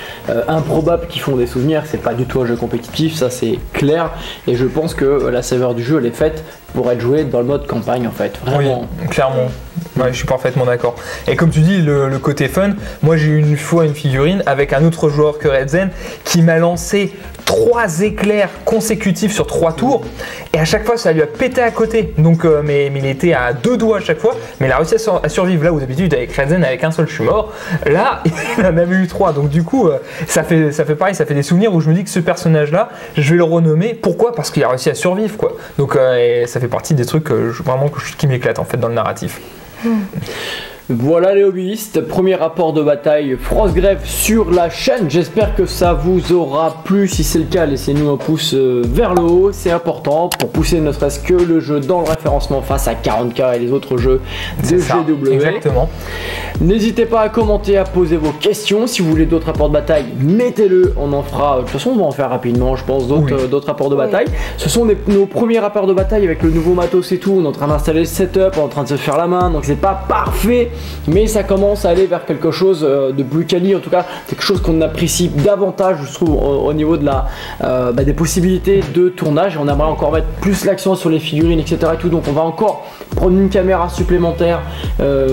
improbables qui font des souvenirs, c'est pas du tout un jeu compétitif, ça c'est clair. Et je pense que la saveur du jeu elle est faite pour être joué dans le mode campagne en fait, vraiment. Oui, clairement. Ouais, je suis parfaitement d'accord. Et comme tu dis, le côté fun, moi j'ai eu une fois une figurine avec un autre joueur que Red Zen qui m'a lancé 3 éclairs consécutifs sur 3 tours et à chaque fois ça lui a pété à côté. Donc, mais il était à 2 doigts à chaque fois, mais il a réussi à survivre. Là où d'habitude avec Red Zen avec un seul je suis mort, là il en avait eu 3. Donc du coup ça fait pareil, ça fait des souvenirs où je me dis que ce personnage là, je vais le renommer. Pourquoi? Parce qu'il a réussi à survivre quoi. Donc ça fait partie des trucs vraiment qui m'éclatent en fait dans le narratif. Voilà les hobbyistes, premier rapport de bataille Frostgrave sur la chaîne. J'espère que ça vous aura plu. Si c'est le cas, laissez-nous un pouce vers le haut, c'est important pour pousser ne serait-ce que le jeu dans le référencement face à 40K et les autres jeux de GW. Exactement. N'hésitez pas à commenter, à poser vos questions. Si vous voulez d'autres rapports de bataille, mettez-le, on en fera. De toute façon, on va en faire rapidement, je pense, d'autres rapports de bataille. Ce sont nos premiers rapports de bataille avec le nouveau matos et tout. On est en train d'installer le setup, on est en train de se faire la main, donc c'est pas parfait. Mais ça commence à aller vers quelque chose de plus quali, en tout cas quelque chose qu'on apprécie davantage, je trouve, au niveau de des possibilités de tournage. On aimerait encore mettre plus l'accent sur les figurines, etc. et tout, donc on va encore prendre une caméra supplémentaire,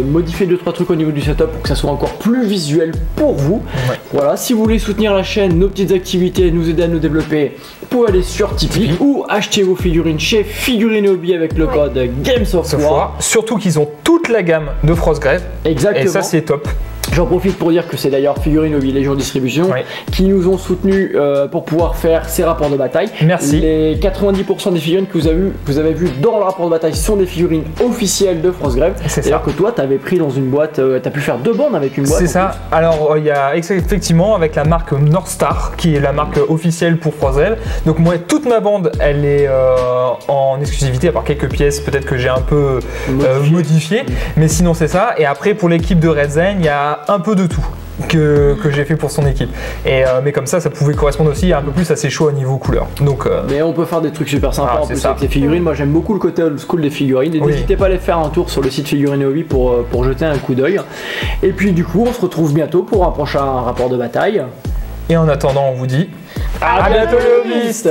modifier 2-3 trucs au niveau du setup pour que ça soit encore plus visuel pour vous. Voilà, si vous voulez soutenir la chaîne, nos petites activités, nous aider à nous développer, vous pouvez aller sur Tipeee ou acheter vos figurines chez Figurines Hobby avec le code Games of War. Surtout qu'ils ont toute la gamme de Frostgrave. Exactement. Et ça, c'est top. J'en profite pour dire que c'est d'ailleurs Figurines Hobby Légion Distribution qui nous ont soutenus pour pouvoir faire ces rapports de bataille. Merci. Les 90% des figurines que vous avez vues dans le rapport de bataille sont des figurines officielles de Frostgrave. C'est ça. C'est-à-dire que toi, tu avais pris dans une boîte, tu as pu faire 2 bandes avec une boîte. C'est ça. Alors, il y a effectivement avec la marque North Star qui est la marque officielle pour Frostgrave. Donc, moi, toute ma bande, elle est en exclusivité, à part quelques pièces, peut-être que j'ai un peu modifié. Mais sinon, c'est ça. Et après, pour l'équipe de Red Zen, il y a un peu de tout que j'ai fait pour son équipe. Mais comme ça pouvait correspondre aussi un peu plus à ses choix au niveau couleur. Donc, mais on peut faire des trucs super sympas en plus avec les figurines. Moi j'aime beaucoup le côté old school des figurines. Et n'hésitez pas à aller faire un tour sur le site Figurines Hobby pour jeter un coup d'œil. Et puis du coup on se retrouve bientôt pour un prochain rapport de bataille. Et en attendant on vous dit à bientôt les hobbyistes.